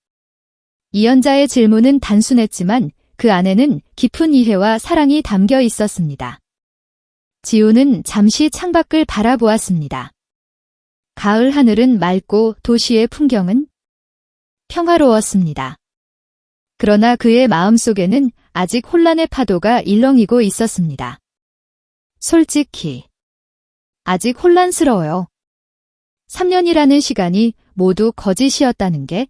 이연자의 질문은 단순했지만 그 안에는 깊은 이해와 사랑이 담겨 있었습니다. 지훈은 잠시 창밖을 바라보았습니다. 가을 하늘은 맑고 도시의 풍경은 평화로웠습니다. 그러나 그의 마음속에는 아직 혼란의 파도가 일렁이고 있었습니다. 솔직히 아직 혼란스러워요. 3년이라는 시간이 모두 거짓이었다는 게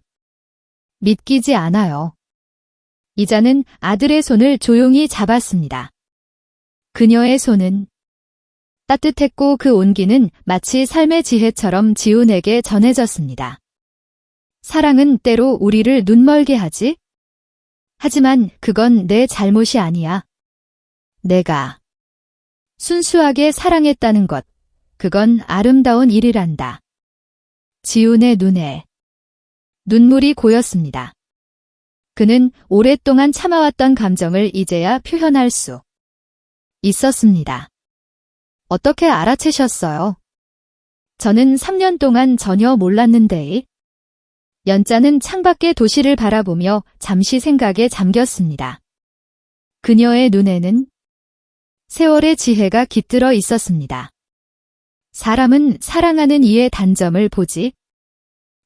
믿기지 않아요. 이자는 아들의 손을 조용히 잡았습니다. 그녀의 손은 따뜻했고 그 온기는 마치 삶의 지혜처럼 지훈에게 전해졌습니다. 사랑은 때로 우리를 눈멀게 하지? 하지만 그건 내 잘못이 아니야. 내가 순수하게 사랑했다는 것, 그건 아름다운 일이란다. 지훈의 눈에 눈물이 고였습니다. 그는 오랫동안 참아왔던 감정을 이제야 표현할 수 있었습니다. 어떻게 알아채셨어요? 저는 3년 동안 전혀 몰랐는데. 연자는 창밖의 도시를 바라보며 잠시 생각에 잠겼습니다. 그녀의 눈에는 세월의 지혜가 깃들어 있었습니다. 사람은 사랑하는 이의 단점을 보지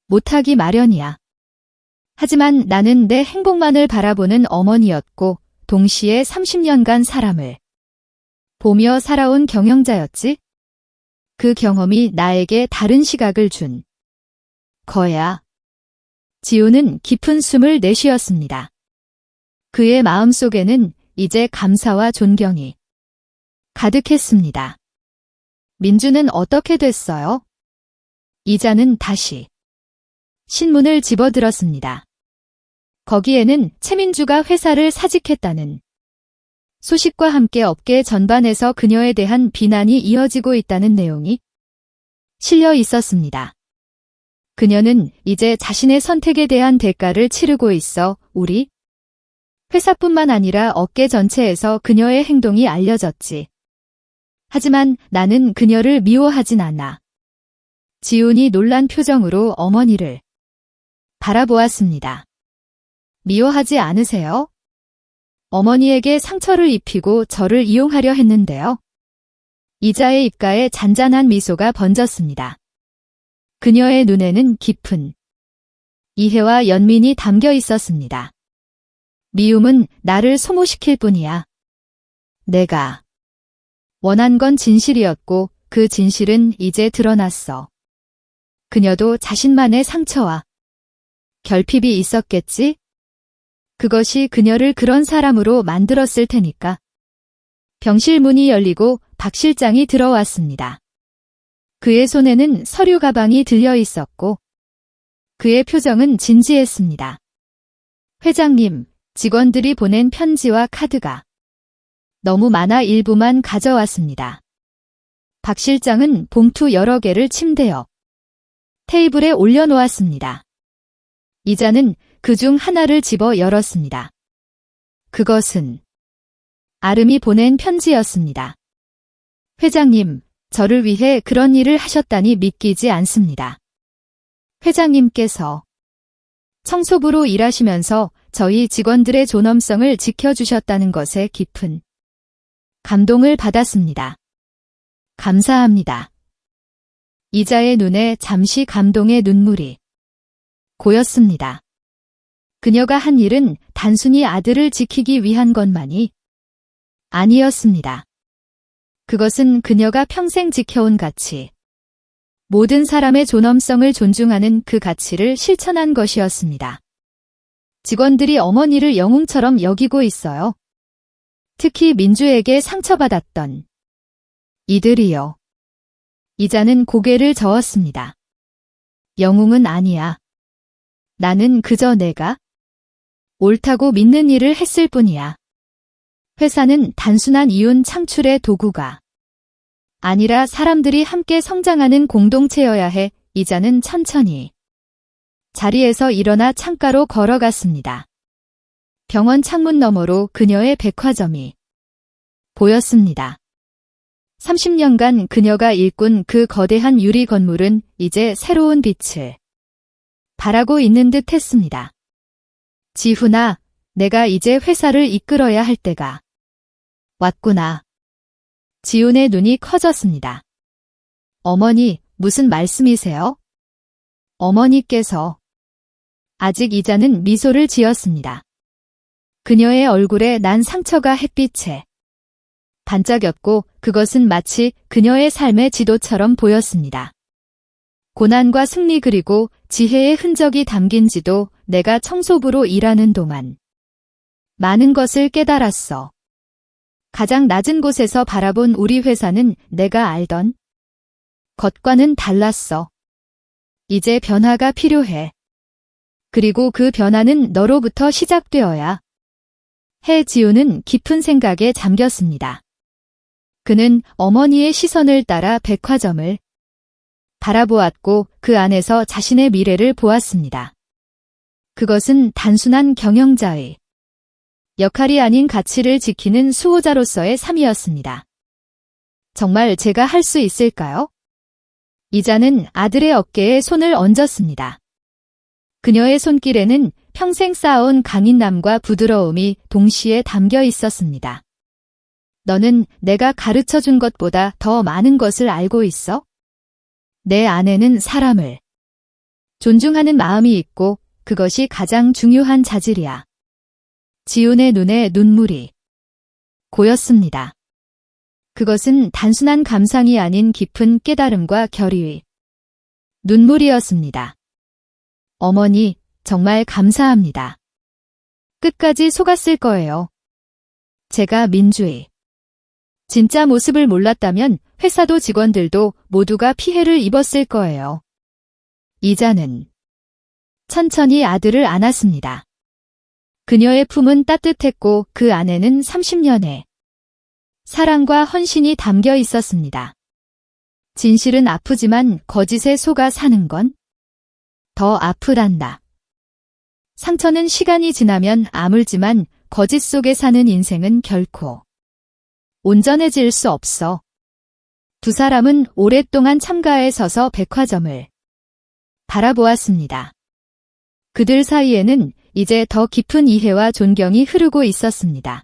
못하기 마련이야. 하지만 나는 내 행복만을 바라보는 어머니였고 동시에 30년간 사람을 보며 살아온 경영자였지? 그 경험이 나에게 다른 시각을 준 거야. 지우는 깊은 숨을 내쉬었습니다. 그의 마음속에는 이제 감사와 존경이 가득했습니다. 민주는 어떻게 됐어요? 이자는 다시 신문을 집어들었습니다. 거기에는 최민주가 회사를 사직했다는 소식과 함께 업계 전반에서 그녀에 대한 비난이 이어지고 있다는 내용이 실려 있었습니다. 그녀는 이제 자신의 선택에 대한 대가를 치르고 있어 우리 회사뿐만 아니라 업계 전체에서 그녀의 행동이 알려졌지. 하지만 나는 그녀를 미워하진 않아. 지훈이 놀란 표정으로 어머니를 바라보았습니다. 미워하지 않으세요? 어머니에게 상처를 입히고 저를 이용하려 했는데요. 이자의 입가에 잔잔한 미소가 번졌습니다. 그녀의 눈에는 깊은 이해와 연민이 담겨 있었습니다. 미움은 나를 소모시킬 뿐이야. 내가 원한 건 진실이었고 그 진실은 이제 드러났어. 그녀도 자신만의 상처와 결핍이 있었겠지? 그것이 그녀를 그런 사람으로 만들었을 테니까. 병실 문이 열리고 박 실장이 들어왔습니다. 그의 손에는 서류 가방이 들려 있었고 그의 표정은 진지했습니다. 회장님, 직원들이 보낸 편지와 카드가 너무 많아 일부만 가져왔습니다. 박 실장은 봉투 여러 개를 침대 옆 테이블에 올려놓았습니다. 이자는 그중 하나를 집어 열었습니다. 그것은 아름이 보낸 편지였습니다. 회장님, 저를 위해 그런 일을 하셨다니 믿기지 않습니다. 회장님께서 청소부로 일하시면서 저희 직원들의 존엄성을 지켜주셨다는 것에 깊은 감동을 받았습니다. 감사합니다. 이자의 눈에 잠시 감동의 눈물이 고였습니다. 그녀가 한 일은 단순히 아들을 지키기 위한 것만이 아니었습니다. 그것은 그녀가 평생 지켜온 가치, 모든 사람의 존엄성을 존중하는 그 가치를 실천한 것이었습니다. 직원들이 어머니를 영웅처럼 여기고 있어요. 특히 민주에게 상처받았던 이들이요. 이자는 고개를 저었습니다. 영웅은 아니야. 나는 그저 내가 옳다고 믿는 일을 했을 뿐이야. 회사는 단순한 이윤 창출의 도구가 아니라 사람들이 함께 성장하는 공동체여야 해. 이자는 천천히 자리에서 일어나 창가로 걸어갔습니다. 병원 창문 너머로 그녀의 백화점이 보였습니다. 30년간 그녀가 일꾼 그 거대한 유리 건물은 이제 새로운 빛을 발하고 있는 듯 했습니다. 지훈아, 내가 이제 회사를 이끌어야 할 때가 왔구나. 지훈의 눈이 커졌습니다. 어머니, 무슨 말씀이세요? 어머니께서 아직 이자는 미소를 지었습니다. 그녀의 얼굴에 난 상처가 햇빛에 반짝였고 그것은 마치 그녀의 삶의 지도처럼 보였습니다. 고난과 승리 그리고 지혜의 흔적이 담긴 지도. 내가 청소부로 일하는 동안 많은 것을 깨달았어. 가장 낮은 곳에서 바라본 우리 회사는 내가 알던 것과는 달랐어. 이제 변화가 필요해. 그리고 그 변화는 너로부터 시작되어야 해. 지우는 깊은 생각에 잠겼습니다. 그는 어머니의 시선을 따라 백화점을 바라보았고 그 안에서 자신의 미래를 보았습니다. 그것은 단순한 경영자의 역할이 아닌 가치를 지키는 수호자로서의 삶이었습니다. 정말 제가 할 수 있을까요? 이자는 아들의 어깨에 손을 얹었습니다. 그녀의 손길에는 평생 쌓아온 강인함과 부드러움이 동시에 담겨 있었습니다. 너는 내가 가르쳐준 것보다 더 많은 것을 알고 있어? 내 안에는 사람을 존중하는 마음이 있고 그것이 가장 중요한 자질이야. 지훈의 눈에 눈물이 고였습니다. 그것은 단순한 감상이 아닌 깊은 깨달음과 결의의 눈물이었습니다. 어머니, 정말 감사합니다. 끝까지 속았을 거예요. 제가 민주의 진짜 모습을 몰랐다면 회사도 직원들도 모두가 피해를 입었을 거예요. 이자는 천천히 아들을 안았습니다. 그녀의 품은 따뜻했고 그 안에는 30년의 사랑과 헌신이 담겨 있었습니다. 진실은 아프지만 거짓에 속아 사는 건 더 아프단다. 상처는 시간이 지나면 아물지만 거짓 속에 사는 인생은 결코 온전해질 수 없어. 두 사람은 오랫동안 창가에 서서 백화점을 바라보았습니다. 그들 사이에는 이제 더 깊은 이해와 존경이 흐르고 있었습니다.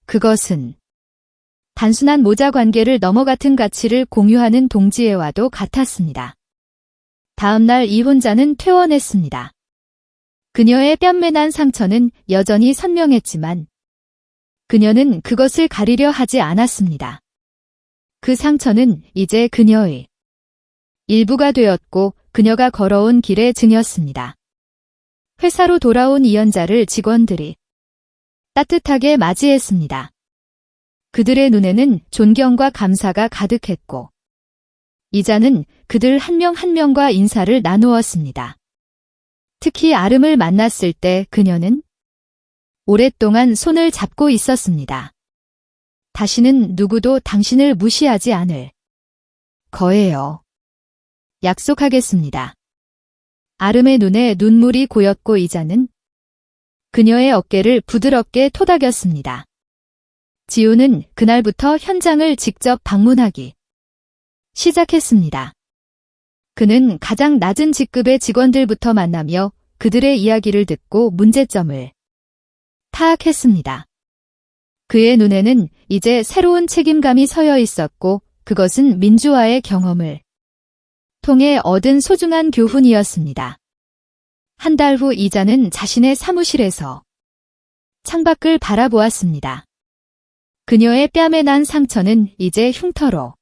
그것은 단순한 모자 관계를 넘어 같은 가치를 공유하는 동지애와도 같았습니다. 다음 날 이혼자는 퇴원했습니다. 그녀의 뺨매난 상처는 여전히 선명했지만 그녀는 그것을 가리려 하지 않았습니다. 그 상처는 이제 그녀의 일부가 되었고 그녀가 걸어온 길의 증이었습니다. 회사로 돌아온 이연자를 직원들이 따뜻하게 맞이했습니다. 그들의 눈에는 존경과 감사가 가득했고 이자는 그들 한 명 한 명과 인사를 나누었습니다. 특히 아름을 만났을 때 그녀는 오랫동안 손을 잡고 있었습니다. 다시는 누구도 당신을 무시하지 않을 거예요. 약속하겠습니다. 아름의 눈에 눈물이 고였고 이자는 그녀의 어깨를 부드럽게 토닥였습니다. 지우는 그날부터 현장을 직접 방문하기 시작했습니다. 그는 가장 낮은 직급의 직원들부터 만나며 그들의 이야기를 듣고 문제점을 파악했습니다. 그의 눈에는 이제 새로운 책임감이 서여 있었고 그것은 민주와의 경험을 통해 얻은 소중한 교훈이었습니다. 한 달 후 이자는 자신의 사무실에서 창밖을 바라보았습니다. 그녀의 뺨에 난 상처는 이제 흉터로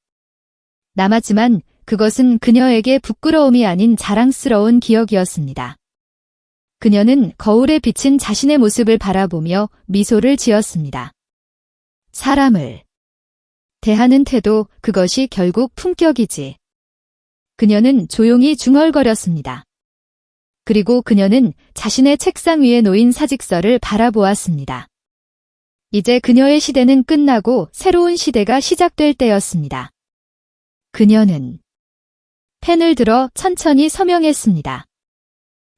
남았지만 그것은 그녀에게 부끄러움이 아닌 자랑스러운 기억이었습니다. 그녀는 거울에 비친 자신의 모습을 바라보며 미소를 지었습니다. 사람을 대하는 태도, 그것이 결국 품격이지. 그녀는 조용히 중얼거렸습니다. 그리고 그녀는 자신의 책상 위에 놓인 사직서를 바라보았습니다. 이제 그녀의 시대는 끝나고 새로운 시대가 시작될 때였습니다. 그녀는 펜을 들어 천천히 서명했습니다.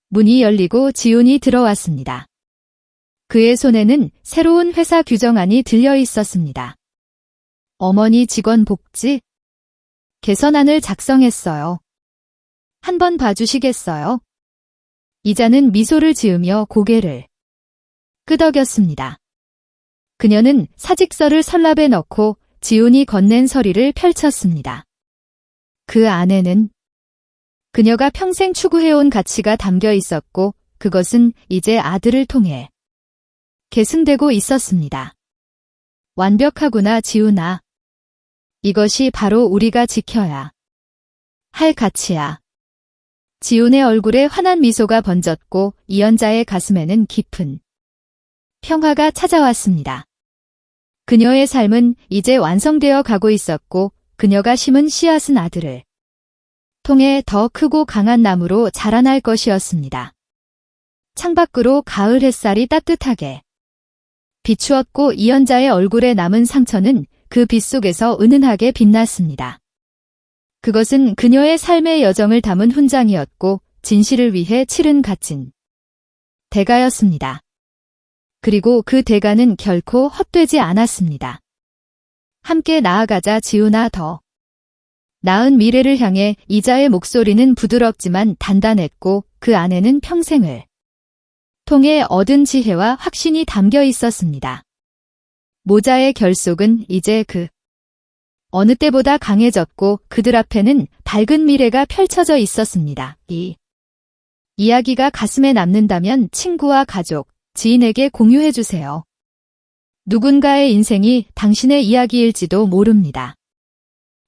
문이 열리고 지훈이 들어왔습니다. 그의 손에는 새로운 회사 규정안이 들려 있었습니다. 어머니 직원 복지 개선안을 작성했어요. 한번 봐주시겠어요? 이자는 미소를 지으며 고개를 끄덕였습니다. 그녀는 사직서를 서랍에 넣고 지훈이 건넨 서리를 펼쳤습니다. 그 안에는 그녀가 평생 추구해온 가치가 담겨 있었고 그것은 이제 아들을 통해 계승되고 있었습니다. 완벽하구나, 지훈아. 이것이 바로 우리가 지켜야 할 가치야. 지훈의 얼굴에 환한 미소가 번졌고 이연자의 가슴에는 깊은 평화가 찾아왔습니다. 그녀의 삶은 이제 완성되어 가고 있었고 그녀가 심은 씨앗은 아들을 통해 더 크고 강한 나무로 자라날 것이었습니다. 창밖으로 가을 햇살이 따뜻하게 비추었고 이연자의 얼굴에 남은 상처는 그 빛 속에서 은은하게 빛났습니다. 그것은 그녀의 삶의 여정을 담은 훈장이었고 진실을 위해 치른 값진 대가였습니다. 그리고 그 대가는 결코 헛되지 않았습니다. 함께 나아가자, 지훈아. 더 나은 미래를 향해. 이자의 목소리는 부드럽지만 단단했고 그 안에는 평생을 통해 얻은 지혜와 확신이 담겨 있었습니다. 모자의 결속은 이제 그 어느 때보다 강해졌고 그들 앞에는 밝은 미래가 펼쳐져 있었습니다. 이 이야기가 가슴에 남는다면 친구와 가족, 지인에게 공유해주세요. 누군가의 인생이 당신의 이야기일지도 모릅니다.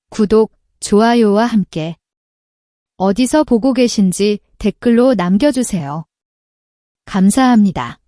구독, 좋아요와 함께 어디서 보고 계신지 댓글로 남겨주세요. 감사합니다.